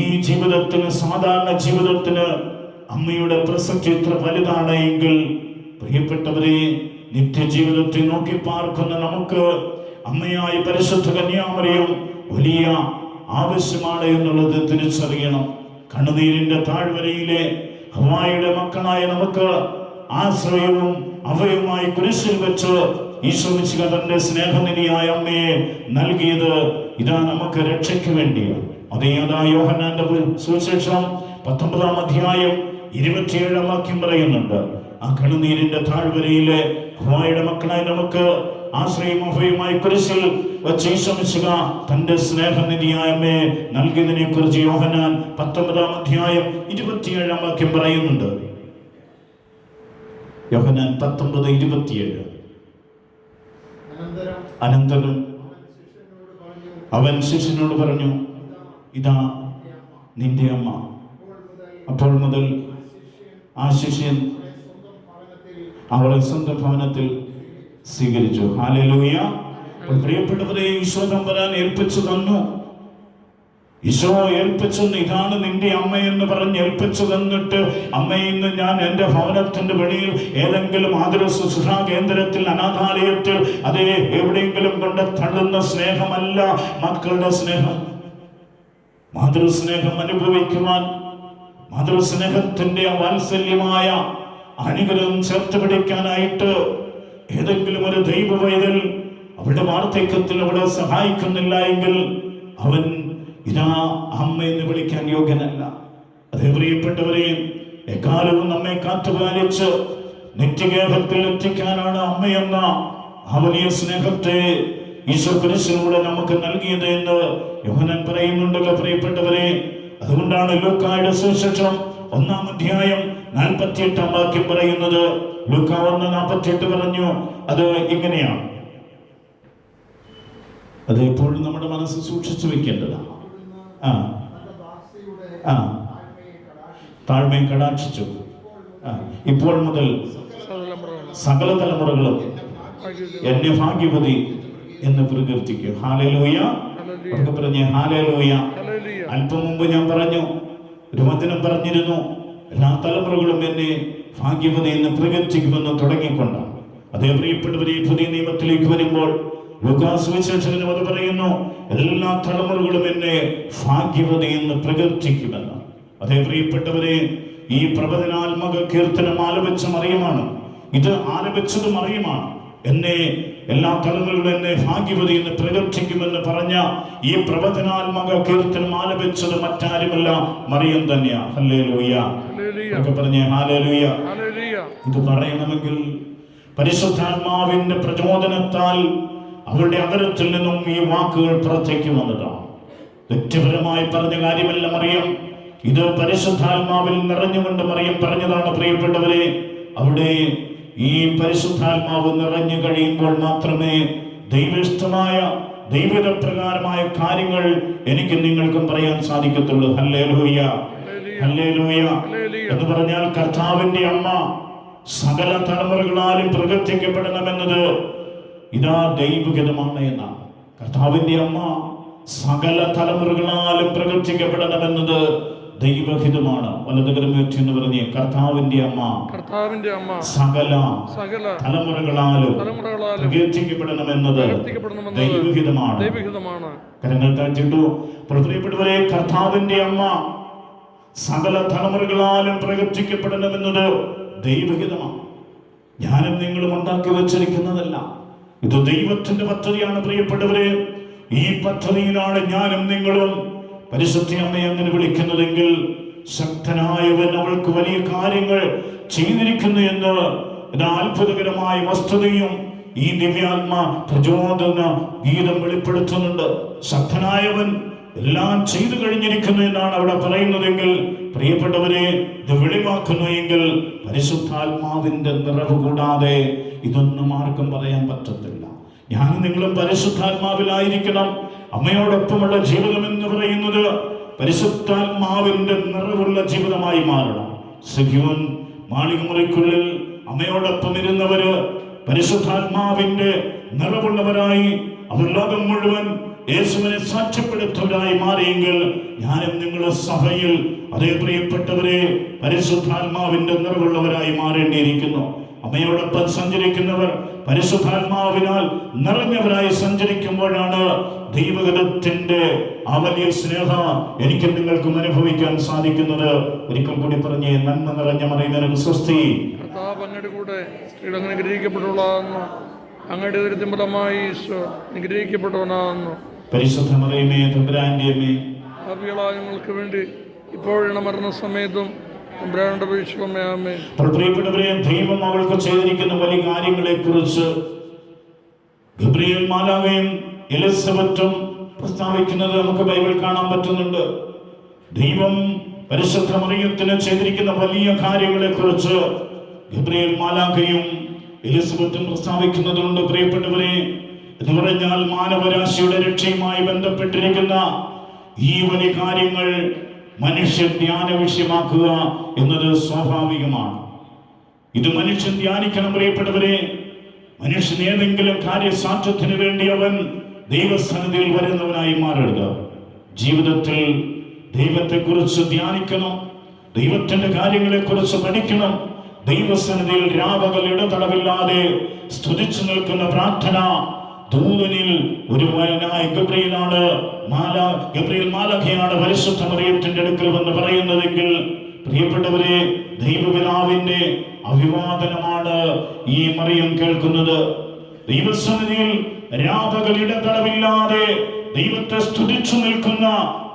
[SPEAKER 1] ഈ ജീവിതത്തിന്, സാധാരണ ജീവിതത്തിന് അമ്മയുടെ പ്രസക്തി ഇത്ര വലുതാണ് എങ്കിൽ പ്രിയപ്പെട്ടവരെ, നിത്യജീവിതത്തെ നോക്കി പാർക്കുന്ന നമുക്ക് അമ്മയായ പരിശുദ്ധ കന്യാമറിയം വലിയ ആവശ്യമാണ് എന്നുള്ളത് തിരിച്ചറിയണം. കണ്ണുനീരിന്റെ താഴ്വരയിലെ ഹവ്വായുടെ മക്കളായ നമുക്ക് ആശ്രയവും അവയുമായി കുരിശിൽ വെച്ച് ഈശോ മിശിഹ തന്റെ സ്നേഹനിധിയായ അമ്മയെ നൽകിയത് ഇതാ നമുക്ക് രക്ഷയ്ക്ക് വേണ്ടിയാണ്. അതേതാ യോഹന്നാന്റെ സുവിശേഷം 19-ാം അധ്യായം 27-ാം വാക്യം പറയുന്നുണ്ട്. ആ കണ്ണുനീരിന്റെ താഴ്വരയിലെ ഹവ്വായുടെ മക്കളായി നമുക്ക് ആശ്രയം അഭയമായി കുരിശിൽ വച്ച് ഈശോ മിശിഹ തന്റെ സ്നേഹനിധിയായ അമ്മയെ നൽകിയതിനെ കുറിച്ച് യോഹന്നാൻ 19-ാം അധ്യായം 27-ാം വാക്യം പറയുന്നുണ്ട്. യോഹന്നാൻ 19:27. അനന്തരം അവൻ ശിഷ്യനോട് പറഞ്ഞു, ഇതാ നിന്റെ അമ്മ. അപ്പോൾ മുതൽ ആ ശിഷ്യൻ അവളെ സ്വന്തം ഭവനത്തിൽ സ്വീകരിച്ചു. ഹല്ലേലൂയ. അപ്പോൾ പ്രിയപ്പെട്ടവരെ, ഈശോ തമ്പുരാൻ ഏൽപ്പിച്ചു തന്നു. ഈശോ ഏൽപ്പിച്ചു, ഇതാണ് നിന്റെ അമ്മയെന്ന് പറഞ്ഞ് ഏൽപ്പിച്ചു തന്നിട്ട്, അമ്മയിന്ന് ഞാൻ എൻ്റെ ഭവനത്തിന്റെ വെളിയിൽ ഏതെങ്കിലും ആതുര ശുശ്രൂഷാ കേന്ദ്രത്തിൽ, അനാഥാലയത്തിൽ, അതേ എവിടെയെങ്കിലും കൊണ്ട് തള്ളുന്ന സ്നേഹമല്ല മക്കളുടെ സ്നേഹം. മാതൃസ്നേഹം അനുഭവിക്കുവാൻ, മാതൃസ്നേഹത്തിന്റെ വാത്സല്യമായ അനുഗ്രഹം ചേർത്ത് പിടിക്കാനായിട്ട് ഏതെങ്കിലും ഒരു ദൈവ പൈതൽ അവളുടെ വാർദ്ധക്യത്തിൽ അവളെ സഹായിക്കുന്നില്ല എങ്കിൽ അവൻ ഇതാ അമ്മ എന്ന് വിളിക്കാൻ യോഗ്യനല്ല. അതേ പ്രിയപ്പെട്ടവരെ, എക്കാലവും നമ്മെ കാത്തുപാലിച്ച് നിത്യഗേഹത്തിൽ എത്തിക്കാനാണ് അമ്മയെന്ന ആ വലിയ സ്നേഹത്തെ ഈശോ ക്രിസ്തുവിലൂടെ നമുക്ക് നൽകിയത് എന്ന് യോഹന്നാൻ പറയുന്നുണ്ടല്ലോ പ്രിയപ്പെട്ടവരെ. അതുകൊണ്ടാണ് ലൂക്കായുടെ സുവിശേഷം 1-ാം അധ്യായം 48-ാം വാക്യം പറയുന്നത്. ലൂക്കാ 1:48 പറഞ്ഞു. അത് ഇങ്ങനെയാണ്. അത് എപ്പോഴും നമ്മുടെ മനസ്സ് സൂക്ഷിച്ചു വെക്കേണ്ടതാണ്. താഴ്മയെ കടാക്ഷിച്ചു. ഇപ്പോൾ മുതൽ സകല തലമുറകളും എന്നെ ഭാഗ്യവതി എന്ന് പ്രകീർത്തിക്കും. ഹല്ലേലൂയ. പറഞ്ഞേ ഹല്ലേലൂയ. അല്പം മുമ്പ് ഞാൻ പറഞ്ഞു, ഒരു വചനം പറഞ്ഞിരുന്നു, എല്ലാ തലമുറകളും എന്നെ ഭാഗ്യവതി എന്ന് പ്രകീർത്തിക്കുമെന്ന് തുടങ്ങിക്കൊണ്ടാണ്. അതേ പ്രിയപ്പെട്ടവരെ, പുതിയ നിയമത്തിലേക്ക് വരുമ്പോൾ ലൂക്കാസ് സുവിശേഷകനും അത് പറയുന്നു, എല്ലാ തലമുറകളും എന്നെ ഭാഗ്യവതി എന്ന് പ്രകീർത്തിക്കുമെന്ന്. അതേ പ്രിയപ്പെട്ടവരെ, ഈ പ്രവചനാത്മക കീർത്തനം ആലപിച്ച മറിയമാണ്. ഇത് ആലപിച്ചത് മറിയമാണ്. എന്നെ എല്ലാ തലമുറകളും എന്നെ ഭാഗ്യവതി എന്ന് പ്രകീർത്തിക്കുമെന്ന് പറഞ്ഞ ഈ പ്രവചനാത്മക കീർത്തനം ആലപിച്ചത് മറ്റാരുമല്ല, മറിയം തന്നെയാ. ഹല്ലേലൂയ. പറഞ്ഞേ ഹല്ലേലൂയ. ഇത് പറയണമെങ്കിൽ പരിശുദ്ധാത്മാവിന്റെ പ്രചോദനത്താൽ അവളുടെ അകരത്തിൽ നിന്നും ഈ വാക്കുകൾ പുറത്തേക്ക് വന്നതാണ്. വ്യക്തിപരമായി പറഞ്ഞ കാര്യമല്ല മറിയം, ഇത് പരിശുദ്ധാത്മാവിൽ നിറഞ്ഞുകൊണ്ട് മറിയം പറഞ്ഞതാണ്. പ്രിയപ്പെട്ടവരെ, അവിടെ ഈ പരിശുദ്ധാത്മാവ് നിറഞ്ഞു കഴിയുമ്പോൾ മാത്രമേ ദൈവേഷ്ടമായ ദൈവപ്രകാരമായ കാര്യങ്ങൾ എനിക്ക് നിങ്ങൾക്കും പറയാൻ സാധിക്കത്തുള്ളൂ. ഹല്ലേലൂയ. ഹല്ലേലൂയ എന്ന് പറഞ്ഞാൽ കർത്താവിന്റെ അമ്മ സകല തലമുറകളാലും പ്രകീർത്തിക്കപ്പെടണമെന്നത് ഇതാ ദൈവഹിതമാണ് എന്നാണ്. കർത്താവിന്റെ അമ്മ സകല തലമുറകളാലും പ്രകീർത്തിക്കപ്പെടണമെന്നത് ദൈവഹിതമാണ്. വലതുകരമേറ്റി എന്ന് പറഞ്ഞേ, കർത്താവിന്റെ അമ്മ സകല തലമുറകളാലും പ്രകീർത്തിക്കപ്പെടണമെന്നത് ദൈവഹിതമാണ്. കരങ്ങൾ താഴ്ത്തിട്ടു. പ്രിയപ്പെട്ടവരെ, കർത്താവിന്റെ അമ്മ സകല തലമുറകളാലും പ്രകീർത്തിക്കപ്പെടണമെന്നത് ദൈവഹിതമാണ്. ഞാനും നിങ്ങളും ഉണ്ടാക്കി വെച്ചിരിക്കുന്നതല്ല. ഇത് ദൈവത്തിന്റെ പദ്ധതിയാണ്. പ്രിയപ്പെട്ടവരെ, ഈ പദ്ധതിയിലാണ് ഞാനും നിങ്ങളും പരിശുദ്ധ അമ്മയെ അങ്ങനെ വിളിക്കുന്നതെങ്കിൽ ശക്തനായവൻ അവൾക്ക് വലിയ കാര്യങ്ങൾ ചെയ്തിരിക്കുന്നു എന്ന് അത്ഭുതകരമായ വസ്തുതയും ഈ ദിവ്യാത്മ പ്രചോദന ഗീതം വെളിപ്പെടുത്തുന്നുണ്ട്. ശക്തനായവൻ എല്ലാം ചെയ്തു കഴിഞ്ഞിരിക്കുന്നു എന്നാണ് അവിടെ പറയുന്നതെങ്കിൽ, പ്രിയപ്പെട്ടവരെ, ഇത് വെളിവാക്കുന്നു എങ്കിൽ പരിശുദ്ധാത്മാവിന്റെ നിറവ് കൂടാതെ ഇതൊന്നും ആർക്കും പറയാൻ പറ്റത്തില്ല. ഞാനും നിങ്ങളും പരിശുദ്ധാത്മാവിലായിരിക്കണം. അമ്മയോടൊപ്പമുള്ള ജീവിതം എന്ന് പറയുന്നത് പരിശുദ്ധാത്മാവിന്റെ നിറവുള്ള ജീവിതമായി മാറണം. സിഗ്യോൻ മാളികമുറിക്കുള്ളിൽ അമ്മയോടൊപ്പം ഇരുന്നവര് പരിശുദ്ധാത്മാവിന്റെ നിറവുള്ളവരായി അവർ ലോകം മുഴുവൻ യേശുവിനെ സാക്ഷ്യപ്പെടുത്തവരായി മാറിയെങ്കിൽ ഞാനും നിങ്ങളുടെ സഭയിൽ അതേ പ്രിയപ്പെട്ടവരെ പരിശുദ്ധാത്മാവിന്റെ നിറവുള്ളവരായി മാറേണ്ടിയിരിക്കുന്നു. അമ്മയോടൊപ്പം സഞ്ചരിക്കുന്നവർ പരിശുദ്ധാത്മാവിനാൽ നിറഞ്ഞവരായി സഞ്ചരിക്കുമ്പോഴാണ് ദൈവഗതത്തിന്റെ ആ വലിയ സ്നേഹം എനിക്ക് നിങ്ങൾക്കും അനുഭവിക്കാൻ സാധിക്കുന്നത്. ഒരിക്കൽ കൂടി പറഞ്ഞേ, നന്മ നിറഞ്ഞ മറിയുന്നതിന് സ്വസ്തി.
[SPEAKER 2] അങ്ങയുടെ കൂടെ സ്ത്രീകൾ അനുഗ്രഹിക്കപ്പെട്ടുള്ളതാകുന്നു. അങ്ങയുടെ ദരിദ്രമായി ഈശോ അനുഗ്രഹിക്കപ്പെട്ടവനാകുന്നു.
[SPEAKER 1] പരിശുദ്ധ മറിയമേ, തമ്പുരാന്റെ അമ്മേ,
[SPEAKER 2] പാപികളായ ഞങ്ങൾക്ക് വേണ്ടി ഇപ്പോഴുള്ള മരണസമയത്തും തമ്പുരാനോട് അപേക്ഷിക്കണമേ. ആമേൻ.
[SPEAKER 1] പ്രിയപ്പെട്ടവരെ, ദൈവം അവൾക്ക് ചെയ്തിരിക്കുന്ന വലിയ കാര്യങ്ങളെ കുറിച്ച് ഗബ്രിയേൽ മാലാഖയും എലിസബത്തും പ്രസ്താവിക്കുന്നത് നമുക്ക് ബൈബിൾ കാണാൻ പറ്റുന്നുണ്ട്. ദൈവം പരിശുദ്ധ മറിയത്തിന് ചെയ്തിരിക്കുന്ന വലിയ കാര്യങ്ങളെ കുറിച്ച് ഗബ്രിയേൽ മാലാഖയും എലിസബത്തും പ്രസ്താവിക്കുന്നതുകൊണ്ട് പ്രിയപ്പെട്ടവരെ, എന്ന് പറഞ്ഞാൽ മാനവരാശിയുടെ രക്ഷയുമായി ബന്ധപ്പെട്ടിരിക്കുന്ന ഈ വലിയ കാര്യങ്ങൾ മനുഷ്യൻ ധ്യാന വിഷയമാക്കുക എന്നത് സ്വാഭാവികമാണ്. ഇത് മനുഷ്യൻ ധ്യാനിക്കണം പ്രിയപ്പെട്ടവരെ. മനുഷ്യൻ ഏതെങ്കിലും കാര്യസാധ്യത്തിന് വേണ്ടി അവൻ ദൈവസന്നിധിയിൽ വരുന്നവനായി മാറരുത്. ജീവിതത്തിൽ ദൈവത്തെക്കുറിച്ച് ധ്യാനിക്കണം, ദൈവത്തിന്റെ കാര്യങ്ങളെക്കുറിച്ച് പഠിക്കണം. ദൈവസന്നിധിയിൽ രാപകൽ ഇടതടവില്ലാതെ സ്തുതിച്ചു നിൽക്കുന്ന പ്രാർത്ഥന ദൂതനിൽ ഒരുവനായ ഗബ്രിയേലാണ്, ഗബ്രിയേൽ മാലാഖയാണ് പരിശുദ്ധ മറിയത്തിന്റെ അടുക്കൽ വന്ന് പറയുന്നതെങ്കിൽ പ്രിയപ്പെട്ടവരെ, ദൈവപിതാവിന്റെ അഭിവാദനമാണ് ഈ മറിയം കേൾക്കുന്നത്. ദൈവസന്നിധിയിൽ രാപകൽ ഇടതടവില്ലാതെ ദൈവത്തെ സ്തുതിച്ചു നിൽക്കുന്ന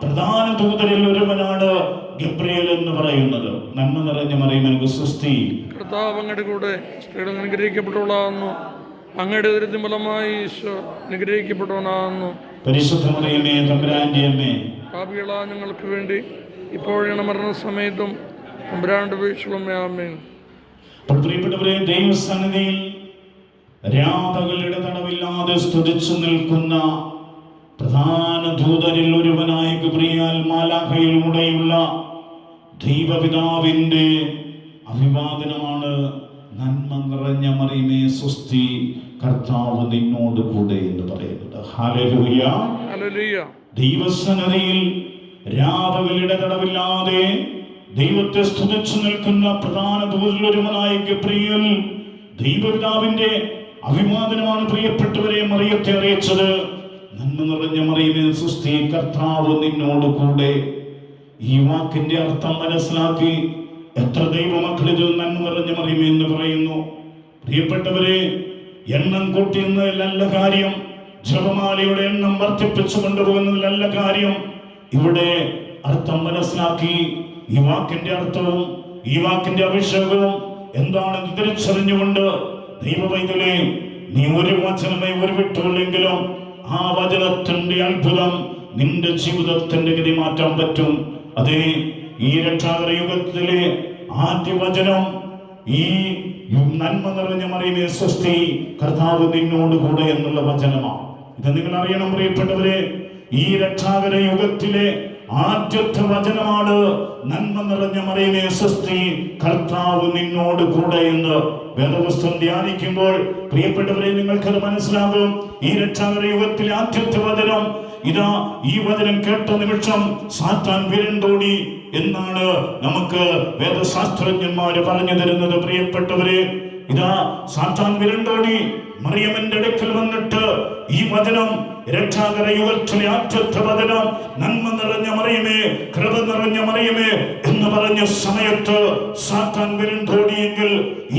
[SPEAKER 1] പ്രധാന ദൂതരിൽ ഒരുവനാണ് ഗബ്രിയേൽ എന്ന് പറയുന്നത്. നന്മ നിറഞ്ഞ മറിയം എനിക്ക് സ്വസ്തി,
[SPEAKER 2] കർത്താവ് അങ്ങയുടെ കൂടെ സ്ത്രീകൾ അനുഗ്രഹിക്കപ്പെട്ടവളാകുന്നു, അങ്ങയുടെ ഉദരത്തിൻ ഫലമായി ഈശോ അനുഗ്രഹിക്കപ്പെട്ടവനാകുന്നു.
[SPEAKER 1] പരിശുദ്ധ മറിയമേ തമ്പുരാന്റെ അമ്മേ,
[SPEAKER 2] പാപികളായ ഞങ്ങൾക്ക് വേണ്ടി ഇപ്പോഴും മരണസമയത്തും തമ്പുരാന്റെ അപേക്ഷകളും ആമേൻ.
[SPEAKER 1] പ്രിയപ്പെട്ടവരെ, ദൈവസന്നിധിയിൽ രാപകൽ ഇടതടവില്ലാതെ സ്തുതിച്ചു നിൽക്കുന്ന പ്രധാന ദൂതരിൽ ഒരുവനായ ഗബ്രിയേൽ മാലാഖയിലൂടെയുള്ള ദൈവപിതാവിന്റെ അഭിവാദനമാണ്. നന്മ നിറഞ്ഞ മറിയമേ സ്വസ്തി, കർത്താവ് നിന്നോട് കൂടെ എന്ന് പറയുന്നത്. Hallelujah,
[SPEAKER 2] hallelujah.
[SPEAKER 1] ദൈവസന്നിധിയിൽ രാപകൽ ഇടതടവില്ലാതെ ദൈവത്തെ സ്തുതിച്ചു നിൽക്കുന്ന പ്രധാന ദൂതരിലൊരുവനായ ഗബ്രിയേൽ ദൈവപിതാവിന്റെ അഭിവാദനമാണ് പ്രിയപ്പെട്ടവരെ മറിയത്തെ അറിയിച്ചത്. നന്മ നിറഞ്ഞ മറിയമേ സ്വസ്തി, കർത്താവ് നിന്നോട് കൂടെ. ഈ വാക്കിന്റെ അർത്ഥം മനസ്സിലാക്കി എത്ര ദൈവമക്കൾ ഇത് നന്മ നിറഞ്ഞ മറിയമേ എന്ന് പറയുന്നു. പ്രിയപ്പെട്ടവരെ, എണ്ണം കൂട്ടിയെന്നതിലല്ല കാര്യം, ജപമാലയുടെ എണ്ണം വർദ്ധിപ്പിച്ചു കൊണ്ടുപോകുന്നതിലല്ല കാര്യം. ഇവിടെ അർത്ഥം മനസ്സിലാക്കി ഈ വാക്കിന്റെ അർത്ഥവും ഈ വാക്കിന്റെ അഭിഷേകവും എന്താണെന്ന് തിരിച്ചറിഞ്ഞുകൊണ്ട് ദൈവവൈതലേ, നീ ഒരു വചനമേ ഉരുവിട്ടുള്ളെങ്കിലും ആ വചനത്തിന്റെ അത്ഭുതം നിന്റെ ജീവിതത്തിന്റെ ഗതി മാറ്റാൻ പറ്റും. അതേ, ഈ രക്ഷാകര യുഗത്തിലെ ആദ്യ വചനം ഈ നന്മ നിറഞ്ഞ മറിയമേ സ്വസ്തി, കർത്താവ് നിന്നോട് കൂടെ എന്നുള്ള വചനമാണ്. ഇത് നിങ്ങൾ അറിയണം പ്രിയപ്പെട്ടവരെ. ഈ രക്ഷാകര യുഗത്തിലെ ആദ്യത്തെ വചനമാണ് നന്മ നിറഞ്ഞ മറിയമേ സ്വസ്തി, കർത്താവ് നിന്നോട് കൂടെ എന്ന് വേദപുസ്തകം ധ്യാനിക്കുമ്പോൾ പ്രിയപ്പെട്ടവരെ നിങ്ങൾക്കത് മനസ്സിലാകും. ഈ രക്ഷാകര യുഗത്തിലെ ആദ്യത്തെ വചനം ഇതാ. ഈ വചനം കേട്ട നിമിഷം സാത്താൻ വിരണ്ടോടി എന്നാണ് നമുക്ക് വേദശാസ്ത്രജ്ഞന്മാര് പറഞ്ഞു തരുന്നത്. പ്രിയപ്പെട്ടവരെ, ഇതാ സാത്താൻ വിരണ്ടോടി മറിയമ്മന്റെ അടുക്കൽ വന്നിട്ട് ഈ വചനം, രക്ഷാകര യുഗത്തിലെ ആദ്യത്തെ വചനം, നന്മ നിറഞ്ഞ മറിയമേ, കൃപ നിറഞ്ഞ മറിയമേ എന്ന് പറഞ്ഞ സമയത്ത് സാത്താൻ വിരണ്ടോടിയെങ്കിൽ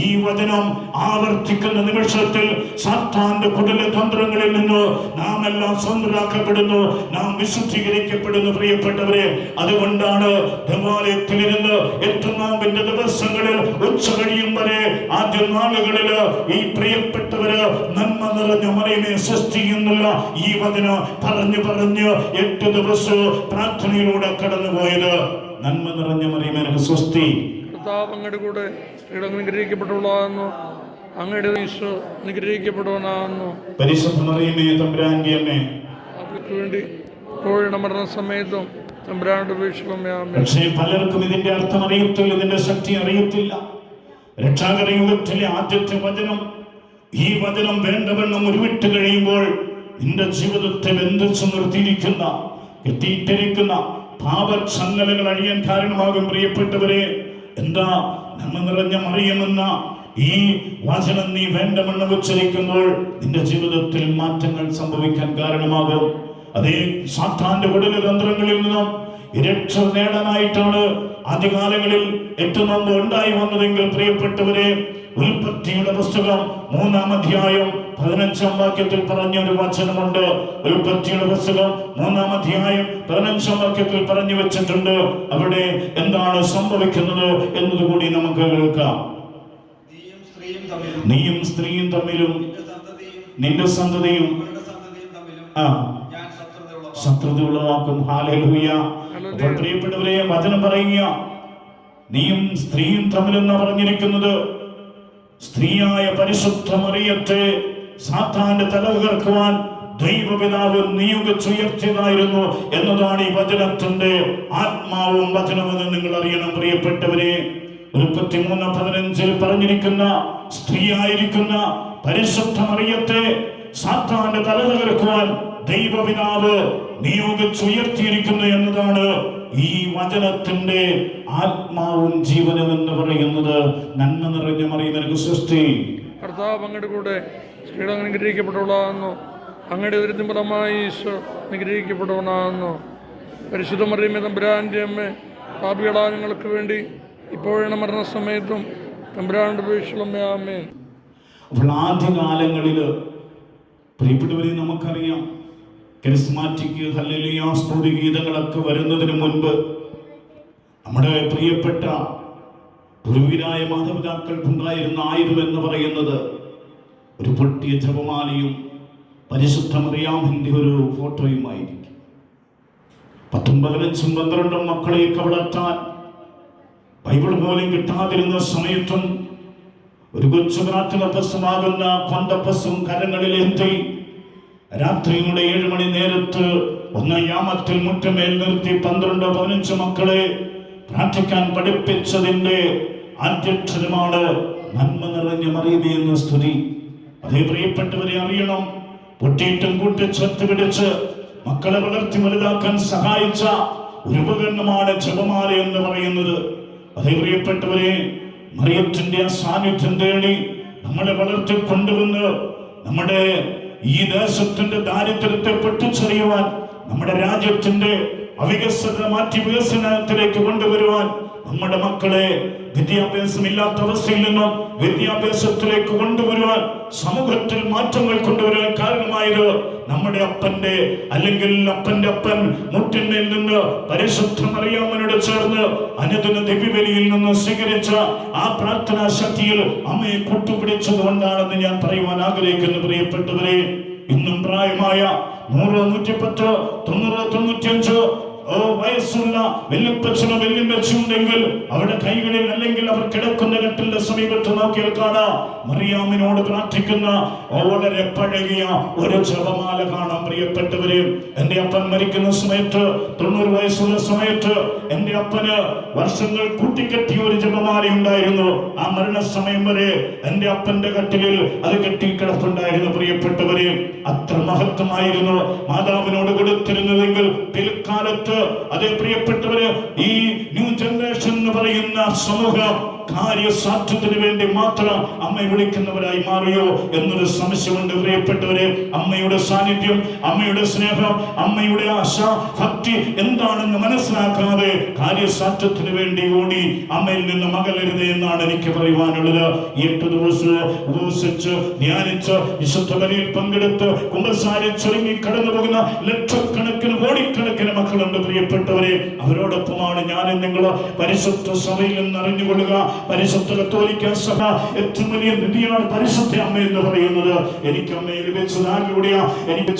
[SPEAKER 1] ഈ വചനം ആവർത്തിക്കുന്ന നിമിഷത്തിൽ സാത്താന്റെ കുടില തന്ത്രങ്ങളിൽ നിന്ന് നാം എല്ലാം സ്വതന്ത്രരാക്കപ്പെടുന്നു, നാം വിശുദ്ധീകരിക്കപ്പെടുന്നു. പ്രിയപ്പെട്ടവരെ, അതുകൊണ്ടാണ് ദേവാലയത്തിലിരുന്ന് 8 നോമ്പിന്റെ ദിവസങ്ങളിൽ ഉച്ച കഴിയും വരെ ആദ്യ നാളുകളിൽ ഈ പ്രിയപ്പെട്ടവര് നന്മ നിറഞ്ഞ മറിയമേ സ്വസ്തി എന്നുള്ള ഈ വചനം പറഞ്ഞു 8 ദിവസവും പ്രാർത്ഥനയിലൂടെ കടന്നുപോയത്. നന്മ നിറഞ്ഞ മറിയമേ സ്വസ്തി,
[SPEAKER 2] കർത്താവ് അങ്ങയുടെ കൂടെ സ്ത്രീകൾ അനുഗ്രഹിക്കപ്പെട്ടവളാകുന്നു, അങ്ങയുടെ ഈശോ അനുഗ്രഹിക്കപ്പെടുവനാകുന്നു.
[SPEAKER 1] പരിശുദ്ധ മറിയമേ തമ്പുരാന്റെ അമ്മേ,
[SPEAKER 2] അവർക്ക് വേണ്ടി ഇപ്പോഴും മരണസമയത്തും തമ്പുരാന്റെ അപേക്ഷകളും ആമേൻ.
[SPEAKER 1] പക്ഷേ പലർക്കും ഇതിന്റെ അർത്ഥം അറിയത്തില്ല, ഇതിന്റെ ശക്തി അറിയത്തില്ല. രക്ഷാകര യുഗത്തിലെ ആദ്യത്തെ വചനം, ഈ വചനം വേണ്ടവണ്ണം ഉരുവിട്ട് കഴിയുമ്പോൾ നിന്റെ ജീവിതത്തെ ബന്ധിച്ചു നിർത്തിയിരിക്കുന്ന കെട്ടിയിട്ടിരിക്കുന്ന പാപചങ്ങലകൾ അഴിയാൻ കാരണമാകും. പ്രിയപ്പെട്ടവരെ, എന്താ നന്മ നിറഞ്ഞ മറിയമെന്ന ഈ വചനം നീ വേണ്ടവണ്ണം ഉച്ചരിക്കുമ്പോൾ നിന്റെ ജീവിതത്തിൽ മാറ്റങ്ങൾ സംഭവിക്കാൻ കാരണമാകും. അതേ, സാത്താന്റെ കുടില തന്ത്രങ്ങളിൽ നിന്നും രക്ഷ നേടാനായിട്ടാണ് ആദ്യകാലങ്ങളിൽ 8 നോമ്പ് ഉണ്ടായി വന്നതെങ്കിൽ പ്രിയപ്പെട്ടവരെ, ഉൽപ്പത്തിയുടെ പുസ്തകം 3-ാം അധ്യായം 15-ാം വാക്യത്തിൽ പറഞ്ഞൊരു വചനമുണ്ട്. ഉൽപ്പത്തിയുടെ പുസ്തകം 3-ാം അധ്യായം 15-ാം വാക്യത്തിൽ പറഞ്ഞു വെച്ചിട്ടുണ്ട്. അവിടെ എന്താണ് സംഭവിക്കുന്നത് എന്നതുകൂടി നമുക്ക് കേൾക്കാം. നീയും സ്ത്രീയും തമ്മിലും നിന്റെ സന്തതിയും ശത്രുത ഉളവാക്കും. ഹല്ലേലൂയ. അപ്പോൾ പ്രിയപ്പെട്ടവരെ, വചനം പറയുക, നീയും സ്ത്രീയും തമ്മിലെന്നാ പറഞ്ഞിരിക്കുന്നത്. സ്ത്രീയായ പരിശുദ്ധ മറിയത്തെ സാത്താന്റെ തലകർക്കുവാൻ ദൈവപിതാവ് നിയോഗിച്ചുയർത്തിയതായിരുന്നു എന്നതാണ് ഈ വചനത്തിന്റെ ആത്മാവും വചനമെന്ന് നിങ്ങൾ അറിയണം പ്രിയപ്പെട്ടവരെ. 33:15 പറഞ്ഞിരിക്കുന്ന സ്ത്രീയായിരിക്കുന്ന പരിശുദ്ധ മറിയത്തെ സാത്താന്റെ തല തകർക്കുവാൻ ദൈവപിതാവ് നിയോഗിച്ചുയർത്തിയിരിക്കുന്നു എന്നതാണ് ഈ വചനത്തിന്റെ ആത്മാവും ജീവനും എന്ന് പറയുന്നത്. നന്മ നിറഞ്ഞ മറിയം നിനക്ക് സ്വസ്തി.
[SPEAKER 2] കർത്താവ് അങ്ങയുടെ കൂടെ സ്ത്രീകൾ അനുഗ്രഹിക്കപ്പെട്ടവളാകുന്നു. അങ്ങയുടെ ഉദരത്തിൻ ഫലമായി ഈശോ അനുഗ്രഹിക്കപ്പെട്ടവനാകുന്നു. പരിശുദ്ധ മറിയമേ തമ്പുരാന്റെ അമ്മേ, പാപികളായ ഞങ്ങൾക്ക് വേണ്ടി ഇപ്പോഴും മരണസമയത്തും തമ്പുരാന്റെ അപേക്ഷയുള്ളമ്മേ. ആമേൻ.
[SPEAKER 1] അപ്പോൾ ആദ്യകാലങ്ങളിൽ പ്രിയപ്പെട്ടവരെ നമുക്കറിയാം, കരിസ്മാറ്റിക് ഹല്ലേലൂയ സ്തുതി ഗീതങ്ങളൊക്കെ വരുന്നതിന് മുൻപ് നമ്മുടെ പ്രിയപ്പെട്ട പൂർവികരായ മാതാപിതാക്കൾക്കുണ്ടായിരുന്ന ആയുധം എന്ന് പറയുന്നത് ഒരു പൊട്ടിയ ജപമാലയും പരിശുദ്ധ മറിയാമിന്റെ ഒരു ഫോട്ടോയുമായിരിക്കും. 10, 15, 12 മക്കളെയൊക്കെ വളർത്താൻ ബൈബിൾ പോലും കിട്ടാതിരുന്ന സമയത്തും ഒരു കൊച്ചു പ്രാർത്ഥന പുസ്തകമാകുന്ന കൊന്തപ്പസും കരങ്ങളിലേന്തി രാത്രിയുടെ 7 മണി നേരത്ത് യാമത്തിൽ മുറ്റമേൽ നിർത്തി 12, 15 മക്കളെ പ്രാർത്ഥിക്കാൻ പഠിപ്പിച്ചതിന്റെ ആദ്യക്ഷരമാണ് നന്മ നിറഞ്ഞ മറിയമേ എന്ന സ്തുതി. അതേ പ്രിയപ്പെട്ടവരെ അറിയണം, പൊട്ടിയിട്ടും കൂട്ടിച്ചേർത്ത് പിടിച്ച് മക്കളെ വളർത്തി വലുതാക്കാൻ സഹായിച്ച ഒരു ഉപകരണമാണ് ജപമാല എന്ന് പറയുന്നത്. അതേ പ്രിയപ്പെട്ടവരെ, മറിയത്തിന്റെ ആ സാന്നിധ്യം തേടി നമ്മളെ വളർത്തി കൊണ്ടുവന്ന് നമ്മുടെ ഈ ദേശത്തിന്റെ ദാരിദ്ര്യത്തെ പൊട്ടിച്ചെറിയുവാൻ, നമ്മുടെ രാജ്യത്തിന്റെ അവികസത മാറ്റി വികസനത്തിലേക്ക് കൊണ്ടുവരുവാൻ, നമ്മുടെ മക്കളെ വിദ്യാഭ്യാസമില്ലാത്ത അവസ്ഥയിൽ നിന്നും വിദ്യാഭ്യാസത്തിലേക്ക് കൊണ്ടുവരുവാൻ, സമൂഹത്തിൽ മാറ്റങ്ങൾ കൊണ്ടുവരാൻ കാരണമായത് നമ്മുടെ അപ്പന്റെ അല്ലെങ്കിൽ അപ്പന്റെ അപ്പൻ മുട്ടിന്മേൽ നിന്ന് പരിശുദ്ധ മറിയാമ്മനോട് ചേർന്ന് അനുദിന ദിവ്യബലിയിൽ നിന്ന് സ്വീകരിച്ച ആ പ്രാർത്ഥനാ ശക്തിയിൽ അമ്മയെ കൂട്ടുപിടിച്ചത് കൊണ്ടാണെന്ന് ഞാൻ പറയുവാൻ ആഗ്രഹിക്കുന്നു. പ്രിയപ്പെട്ടവരെ, ഇന്നും പ്രായമായ 100, 110, 90, 95 വയസ്സുള്ള വല്യപ്പച്ചനോ വല്യമ്മച്ചുണ്ടെങ്കിൽ അവരുടെ കൈകളിൽ അല്ലെങ്കിൽ അവർ കിടക്കുന്ന കട്ടിലിന്റെ സമീപത്ത് നോക്കിയാൽ കാണാം മറിയാമിനോട് പ്രാർത്ഥിക്കുന്ന വളരെ പഴകിയ ഒരു ജപമാല കാണാം. പ്രിയപ്പെട്ടവരെ, എന്റെ അപ്പൻ മരിക്കുന്ന സമയത്ത് 90 വയസ്സുള്ള സമയത്ത് എന്റെ അപ്പന് വർഷങ്ങൾ കൂട്ടിക്കെട്ടിയ ഒരു ജപമാല ഉണ്ടായിരുന്നു. ആ മരണസമയം വരെ എന്റെ അപ്പന്റെ കട്ടിലിൽ അത് കെട്ടിക്കിടപ്പുണ്ടായിരുന്നു. പ്രിയപ്പെട്ടവരെ, അത്ര മഹത്വമായിരുന്നു മാതാവിനോട് കൊടുത്തിരുന്നതെങ്കിൽ പിൽക്കാലത്ത് അതേ പ്രിയപ്പെട്ടവര് ഈ ന്യൂ ജനറേഷൻ എന്ന് പറയുന്ന സമൂഹം കാര്യസാധ്യത്തിന് വേണ്ടി മാത്രം അമ്മയെ വിളിക്കുന്നവരായി മാറിയോ എന്നൊരു സംശയമുണ്ട്. പ്രിയപ്പെട്ടവരെ, അമ്മയുടെ സാന്നിധ്യം, അമ്മയുടെ സ്നേഹം, അമ്മയുടെ ആശ, ഭക്തി എന്താണെന്ന് മനസ്സിലാക്കാതെ കാര്യസാധ്യത്തിന് വേണ്ടി ഓടി അമ്മയിൽ നിന്ന് മകലരുത് എന്നാണ് എനിക്ക് പറയുവാനുള്ളത്. 8 ദിവസം ഉപവസിച്ച് ധ്യാനിച്ച് വിശുദ്ധ ബലിയിൽ പങ്കെടുത്ത് കുമ്പസാരിച്ചൊരുങ്ങി കടന്നു പോകുന്ന ലക്ഷക്കണക്കിന് കോടിക്കണക്കിന് മക്കളുണ്ട്. പ്രിയപ്പെട്ടവരെ, അവരോടൊപ്പമാണ് ഞാനും നിങ്ങൾ പരിശുദ്ധ സഭയിൽ നിന്ന് അറിഞ്ഞുകൊള്ളുക. പരിശുദ്ധ കത്തോലിക്ക സഭ ഏറ്റവും വലിയ നിധിയാണ് പരിശുദ്ധ അമ്മ എന്ന് പറയുന്നത്. എനിക്ക് അമ്മയെ ലഭിച്ചത് ആരിലൂടെയാ? എനിക്ക്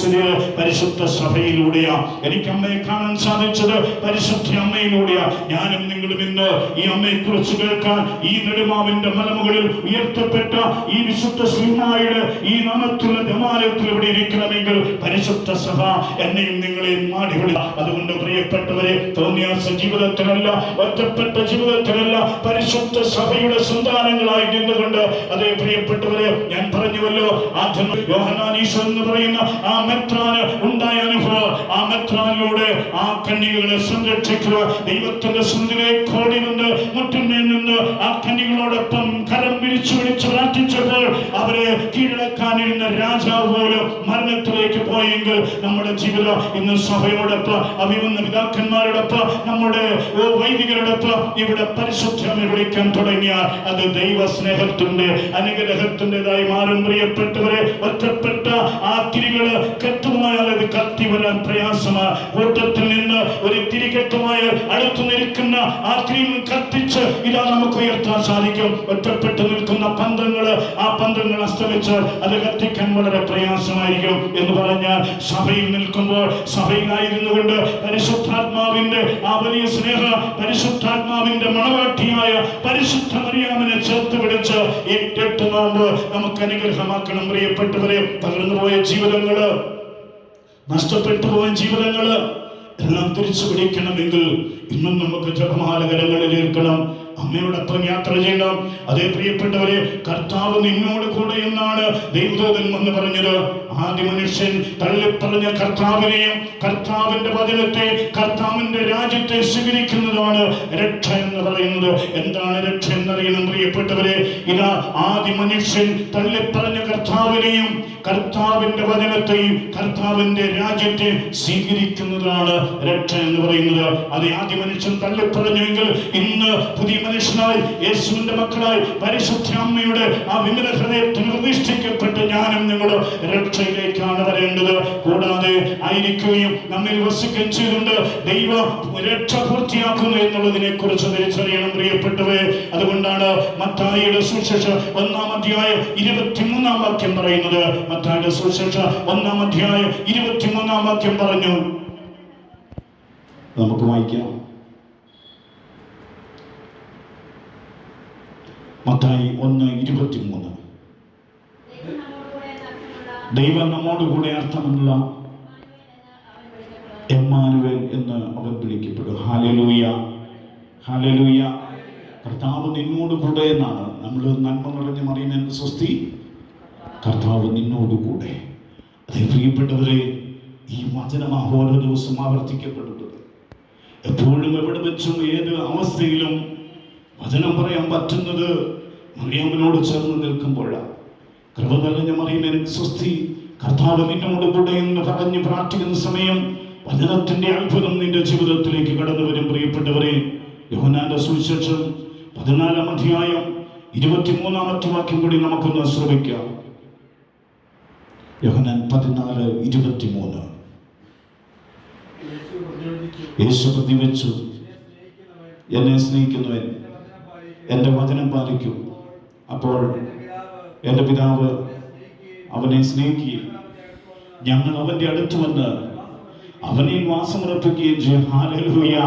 [SPEAKER 1] പരിശുദ്ധ സഭയിലൂടെയാ. എനിക്ക് അമ്മയെ കാണാൻ സാധിച്ചത് പരിശുദ്ധ അമ്മയിലൂടെയാ. ഞാനും നിങ്ങളും ഇന്ന് ഈ അമ്മയെ കുറിച്ച് കേൾക്കാൻ ഈ നെടുമാവിന്റെ മലമുകളിൽ ഉയർത്തപ്പെട്ട ഈ വിശുദ്ധ ശ്രീമായുടെ ഈ നാമത്തിലുള്ള ദേവാലയത്തിൽ ഇവിടെ ഇരിക്കണമെങ്കിൽ പരിശുദ്ധ സഭ എന്നെയും നിങ്ങളെയും മാടി വിളിക്കും. അതുകൊണ്ട് പ്രിയപ്പെട്ടവരെ, തോന്നിയാസ ജീവിതത്തിനല്ല, ഒറ്റപ്പെട്ട ജീവിതത്തിനല്ല, പരിശുദ്ധ സഭയുടെ സന്താനങ്ങളായി നിന്നുകൊണ്ട് അതേ പ്രിയപ്പെട്ടവരെ, ഞാൻ പറഞ്ഞുവല്ലോ, ആദ്യം യോഹന്നാൻ ഈശോ എന്ന് പറയുന്ന ആ മെത്രാന് ഉണ്ടായ അനുഭവം, ആ മെത്രാനിലൂടെ ആ കന്യകകളെ സംരക്ഷിക്കുക, ദൈവത്തിന്റെ സന്നിധിയിലേക്ക് ഓടി വന്ന് മുട്ടിന്മേൽ നിന്ന് ആ കന്യകളോടൊപ്പം കരം പിടിച്ചു പ്രാർത്ഥിച്ചപ്പോൾ അവരെ കീഴടക്കാനിരുന്ന രാജാവ് പോലും മരണത്തിലേക്ക് പോയെങ്കിൽ നമ്മുടെ ജീവിതം ഇന്ന് സഭയോടൊപ്പം, അഭിമന്യ പിതാക്കന്മാരോടൊപ്പം, നമ്മുടെ വൈദികരോടൊപ്പം ഇവിടെ പരിശുദ്ധമേ വിളിക്കാൻ തുടങ്ങിയാൽ അത് ദൈവ സ്നേഹത്തിന്റെ അനുഗ്രഹത്തിൻ്റെതായി മാറും. പ്രിയപ്പെട്ടവരെ, ഒറ്റപ്പെട്ട ആ തിരികള് കെട്ടുമായാൽ അത് കത്തി വരാൻ പ്രയാസമാണ്. കൂട്ടത്തിൽ നിന്ന് ഒരു തിരി കെട്ടുമായാൽ അടുത്തു നിൽക്കുന്ന ആ തിരിയിൽ കത്തിച്ച് ഇതാ നമുക്ക് ഉയർത്താൻ സാധിക്കും. ഒറ്റപ്പെട്ടു നിൽക്കുന്ന പന്തങ്ങള്, ആ പന്തങ്ങൾ അസ്തമിച്ചാൽ അത് കത്തിക്കാൻ വളരെ പ്രയാസമായിരിക്കും. എന്ന് പറഞ്ഞാൽ സഭയിൽ നിൽക്കുമ്പോൾ, സഭയിലായിരുന്നു കൊണ്ട് പരിശുദ്ധാത്മാവിന്റെ ആ വലിയ സ്നേഹ, പരിശുദ്ധാത്മാവിന്റെ മണവാട്ടിയായ പരിശുദ്ധ മറിയാമിനെ ചേർത്ത് പിടിച്ച് 8 നോമ്പ് നമുക്ക് അനുഗ്രഹമാക്കണം. പ്രിയപ്പെട്ടവരെ, തകർന്നുപോയ ജീവിതങ്ങള് നഷ്ടപ്പെട്ടു പോയ ജീവിതങ്ങള് എല്ലാം തിരിച്ചു പിടിക്കണമെങ്കിൽ ഇന്നും നമുക്ക് ജപമാലകരങ്ങളിൽ ഏൽക്കണം, അമ്മയോടൊപ്പം യാത്ര ചെയ്യണം. അതേ പ്രിയപ്പെട്ടവരെ, കർത്താവ് നിന്നോട് കൂടെ എന്നാണ് ദൈവദൂതൻ എന്ന് പറഞ്ഞത്. ആദ്യ മനുഷ്യൻ തള്ളിപ്പറഞ്ഞ കർത്താവിനെയും കർത്താവിന്റെ വചനത്തെ, കർത്താവിന്റെ രാജ്യത്തെ സ്വീകരിക്കുന്നതാണ് രക്ഷ എന്ന് പറയുന്നത്. എന്താണ് രക്ഷ എന്നറിയണം പ്രിയപ്പെട്ടവരെ. ഇതാ ആദ്യ മനുഷ്യൻ തള്ളിപ്പറഞ്ഞ കർത്താവിനെയും കർത്താവിന്റെ വചനത്തെയും കർത്താവിന്റെ രാജ്യത്തെ സ്വീകരിക്കുന്നതാണ് രക്ഷ എന്ന് പറയുന്നത്. അത് ആദ്യ മനുഷ്യൻ തള്ളിപ്പറഞ്ഞെങ്കിൽ ഇന്ന് പുതിയ മനുഷ്യനായി, യേശുവിന്റെ മക്കളായി, പരിശുദ്ധ അമ്മയുടെ ആ വിമല ഹൃദയത്തിന് പ്രതിഷ്ഠിക്കപ്പെട്ട് ഞാനും നിങ്ങളും രക്ഷയിലേക്കാണ് വരേണ്ടത്. കൂടാതെ ആയിരിക്കുകയും നമ്മിൽ വസിക്കുകയും ചെയ്തുകൊണ്ട് ദൈവം രക്ഷ പൂർത്തിയാക്കുന്നു എന്നുള്ളതിനെ കുറിച്ച് തിരിച്ചറിയണം പ്രിയപ്പെട്ടവരെ. അതുകൊണ്ടാണ് മത്തായിയുടെ സുവിശേഷം 1-ാം അധ്യായം 23-ാം വാക്യം പറയുന്നത്. മത്തായിയുടെ സുവിശേഷം 1-ാം അധ്യായം 23-ാം വാക്യം പറഞ്ഞു. നമുക്ക് വായിക്കാം. മത്തായി 1:23. ദൈവം നമ്മോടുകൂടെ അർത്ഥമുള്ള എമ്മാനുവേൽ എന്ന് അവൻ വിളിക്കപ്പെടും. Hallelujah, hallelujah. കർത്താവ് നിന്നോട് കൂടെ എന്നാണ്. നമ്മൾ നന്മ നിറഞ്ഞ മറിയുന്നതിന് സ്വസ്തി, കർത്താവ് നിന്നോട് കൂടെ. അതേ പ്രിയപ്പെട്ടവരെ, ഈ വചനം ഓരോ ദിവസം ആവർത്തിക്കപ്പെടുന്നത്. എപ്പോഴും എവിടെ വെച്ചും ഏത് അവസ്ഥയിലും വചനം പറയാൻ പറ്റുന്നത് മറിയാമിനോട് ചേർന്ന് നിൽക്കുമ്പോഴാണ്. കൃപ നിറഞ്ഞ മറിയമേ സ്വസ്തി, കർത്താവ് നിന്നോട് കൂടെ എന്ന് പറഞ്ഞ് പ്രാർത്ഥിക്കുന്ന സമയം വചനത്തിന്റെ അത്ഭുതം നിന്റെ ജീവിതത്തിലേക്ക് കടന്നു വരും. പ്രിയപ്പെട്ടവരെ, യോഹന്നാന്റെ സുവിശേഷം 14-ാം അധ്യായം 23-ാമത്തെ വാക്യം കൂടി നമുക്കൊന്ന് ശ്രമിക്കാം. യോഹന്നാൻ 14:23. യേശു പ്രതിവച്ചു, എന്നെ സ്നേഹിക്കുന്നവൻ എൻ്റെ വചനം പാലിക്കും, അപ്പോൾ എൻ്റെ പിതാവ് അവനെ സ്നേഹിക്കുകയും ഞങ്ങൾ അവൻ്റെ അടുത്ത് വന്ന് അവനിൽ വാസമുറപ്പിക്കുകയും ചെയ്യും. ഹല്ലേലൂയ.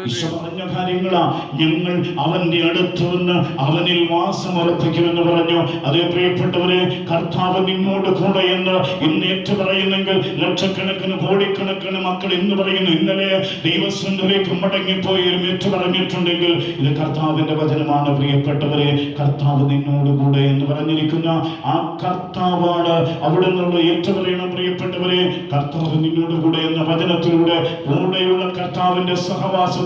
[SPEAKER 1] ഈശോ പറഞ്ഞ കാര്യങ്ങളാ, ഞങ്ങൾ അവന്റെ അടുത്ത് വന്ന് അവനിൽ വാസമുറപ്പിക്കുമെന്ന് പറഞ്ഞു. അതേ പ്രിയപ്പെട്ടവരെ, കർത്താവ് നിന്നോട് കൂടെ എന്ന് ഇന്ന് ഏറ്റു പറയുന്നെങ്കിൽ ലക്ഷക്കണക്കിന് കോടിക്കണക്കിന് മക്കൾ ഇന്ന് പറയുന്നു. ഇന്നലെ ദൈവസന്നിധിയിലേക്ക് മടങ്ങിപ്പോയും ഏറ്റു പറഞ്ഞിട്ടുണ്ടെങ്കിൽ ഇത് കർത്താവിന്റെ വചനമാണ്. പ്രിയപ്പെട്ടവരെ, കർത്താവ് നിന്നോട് കൂടെ എന്ന് പറഞ്ഞിരിക്കുന്ന ആ കർത്താവാണ് അവിടെ നിന്നുള്ള ഏറ്റു പറയണം. പ്രിയപ്പെട്ടവരെ, കർത്താവ് നിന്നോട് കൂടെ എന്ന വചനത്തിലൂടെ കൂടെയുള്ള കർത്താവിന്റെ സഹവാസത്തിലേക്ക്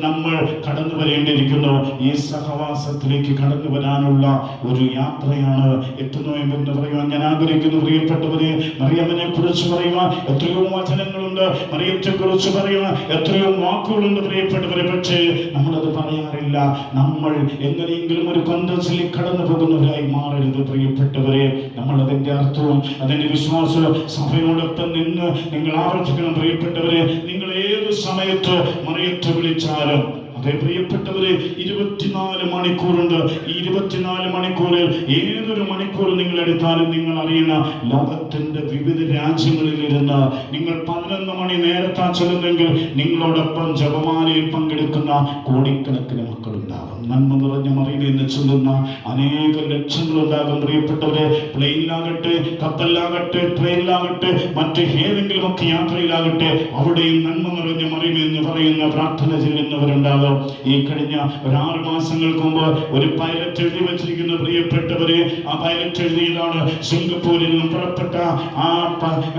[SPEAKER 1] നമ്മൾ കടന്നു വരേണ്ടിയിരിക്കുന്നു. ഈ സഹവാസത്തിലേക്ക് കടന്നു വരാനുള്ള ഒരു യാത്രയാണ് 8 നോയമ്പ് എന്ന് പറയുവാൻ ഞാൻ ആഗ്രഹിക്കുന്നു. പ്രിയപ്പെട്ടവരെ, മറിയമ്മിനെ കുറിച്ച് പറയുവാൻ എത്രയോ വചനങ്ങളുണ്ട്, മറിയത്തെ കുറിച്ച് പറയുവാൻ എത്രയോ വാക്കുകളുണ്ട് പ്രിയപ്പെട്ടവരെ. പക്ഷേ നമ്മളത് പറയാറില്ല. നമ്മൾ എങ്ങനെയെങ്കിലും ഒരു കൊന്തച്ചിൽ കടന്നു പോകുന്നവരായി മാറരുത് പ്രിയപ്പെട്ടവരെ. നമ്മൾ അതിന്റെ അർത്ഥവും അതിന്റെ വിശ്വാസവും സഭയോടൊപ്പം നിന്ന് നിങ്ങൾ ആവർത്തിക്കണം പ്രിയപ്പെട്ടവരെ. നിങ്ങൾ ഏത് സമയത്ത് മറിയത്തെ വിളിച്ചാലും, അതേ പ്രിയപ്പെട്ടവരെ, 24 മണിക്കൂറുണ്ട്. ഈ 24 മണിക്കൂറിൽ ഏതൊരു മണിക്കൂർ നിങ്ങൾ എടുത്താലും നിങ്ങൾ അറിയണം, ലോകത്തിന്റെ വിവിധ രാജ്യങ്ങളിൽ ഇരുന്ന് നിങ്ങൾ 11 മണി നേരത്താ ചെല്ലുന്നെങ്കിൽ നിങ്ങളോടൊപ്പം ജപമാലയിൽ പങ്കെടുക്കുന്ന കോടിക്കണക്കിന് മക്കളുണ്ടാകും. നന്മ നിറഞ്ഞ മറിയിൽ നിന്ന് ചൊല്ലുന്ന അനേക ലക്ഷങ്ങളുണ്ടാകും പ്രിയപ്പെട്ടവരെ. പ്ലെയിനിലാകട്ടെ, കപ്പലിലാകട്ടെ, ട്രെയിനിലാകട്ടെ, മറ്റ് ഏതെങ്കിലും ഒക്കെ യാത്രയിലാകട്ടെ, അവിടെയും നന്മ നിറഞ്ഞ മറിയിൽ എന്ന് പറയുന്ന പ്രാർത്ഥന ചെല്ലുന്നവരുണ്ടാകും. ഈ കഴിഞ്ഞ 6 മാസങ്ങൾക്ക് മുമ്പ് ഒരു പൈലറ്റ് എഴുതി വെച്ചിരിക്കുന്ന പ്രിയപ്പെട്ടവരെ, ആ പൈലറ്റ് എഴുതിയതാണ്, സിംഗപ്പൂരിൽ നിന്നും പുറപ്പെട്ട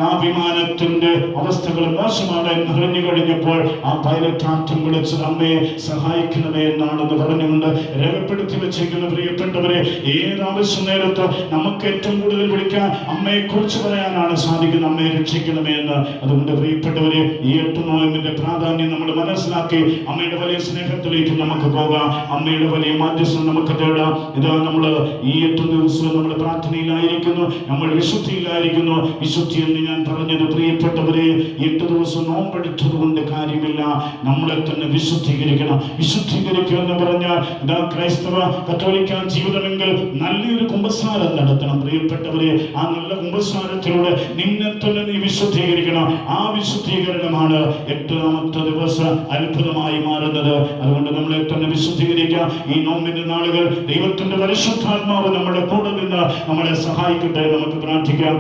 [SPEAKER 1] ആ വിമാനത്തിന്റെ അവസ്ഥകൾ മോശമാണ് എന്ന് അറിഞ്ഞു കഴിഞ്ഞപ്പോൾ ആ പൈലറ്റ് ആറ്റം വിളിച്ചത് അമ്മയെ സഹായിക്കണമേ എന്നാണെന്ന് പറഞ്ഞുകൊണ്ട് രേഖപ്പെടുത്തി വെച്ചിരിക്കുന്ന പ്രിയപ്പെട്ടവരെ. ഏത് ആവശ്യ നേരത്ത് നമുക്ക് ഏറ്റവും കൂടുതൽ വിളിക്കാൻ അമ്മയെ കുറിച്ച് പറയാനാണ് സാധിക്കുന്നത്, അമ്മയെ രക്ഷിക്കണമേ എന്ന്. അതുകൊണ്ട് പ്രിയപ്പെട്ടവരെ, ഈ 8 നോയമ്പിന്റെ പ്രാധാന്യം നമ്മൾ മനസ്സിലാക്കി അമ്മയുടെ വലിയ സ്നേഹത്തിലേക്ക് നമുക്ക് പോകാം. അമ്മയുടെ വലിയ മാധ്യസ്ഥം നമുക്ക് തേടാം. ഇതാ നമ്മൾ ഈ 8 ദിവസവും നമ്മൾ പ്രാർത്ഥനയിലായിരിക്കുന്നു, നമ്മൾ വിശുദ്ധിയിലായിരിക്കുന്നു. വിശുദ്ധി എന്ന് ഞാൻ പറഞ്ഞത് പ്രിയപ്പെട്ടവരെ, 8 ദിവസം നോമ്പെടുത്തത് കൊണ്ട് കാര്യമില്ല, നമ്മളെ തന്നെ വിശുദ്ധീകരിക്കണം. വിശുദ്ധീകരിക്കുക എന്ന് പറഞ്ഞാൽ ഇതാ ക്രൈസ്തവ കത്തോലിക്ക ജീവിതമെങ്കിൽ നല്ലൊരു കുമ്പസാരം നടത്തണം പ്രിയപ്പെട്ടവരെ. ആ നല്ല കുമ്പസാരത്തിലൂടെ നിന്നെ തന്നെ നീ വിശുദ്ധീകരിക്കണം. ആ വിശുദ്ധീകരണമാണ് 8ാമത്തെ ദിവസം അത്ഭുതമായി മാറുന്നത്. അതുകൊണ്ട് നമ്മളെ തന്നെ വിശുദ്ധീകരിക്കാം. ഈ നോമ്പിന്റെ നാളുകൾ ദൈവത്തിന്റെ പരിശുദ്ധാത്മാവ് നമ്മുടെ കൂടെ നിന്ന് നമ്മളെ സഹായിക്കട്ടെ. നമുക്ക് പ്രാർത്ഥിക്കാം.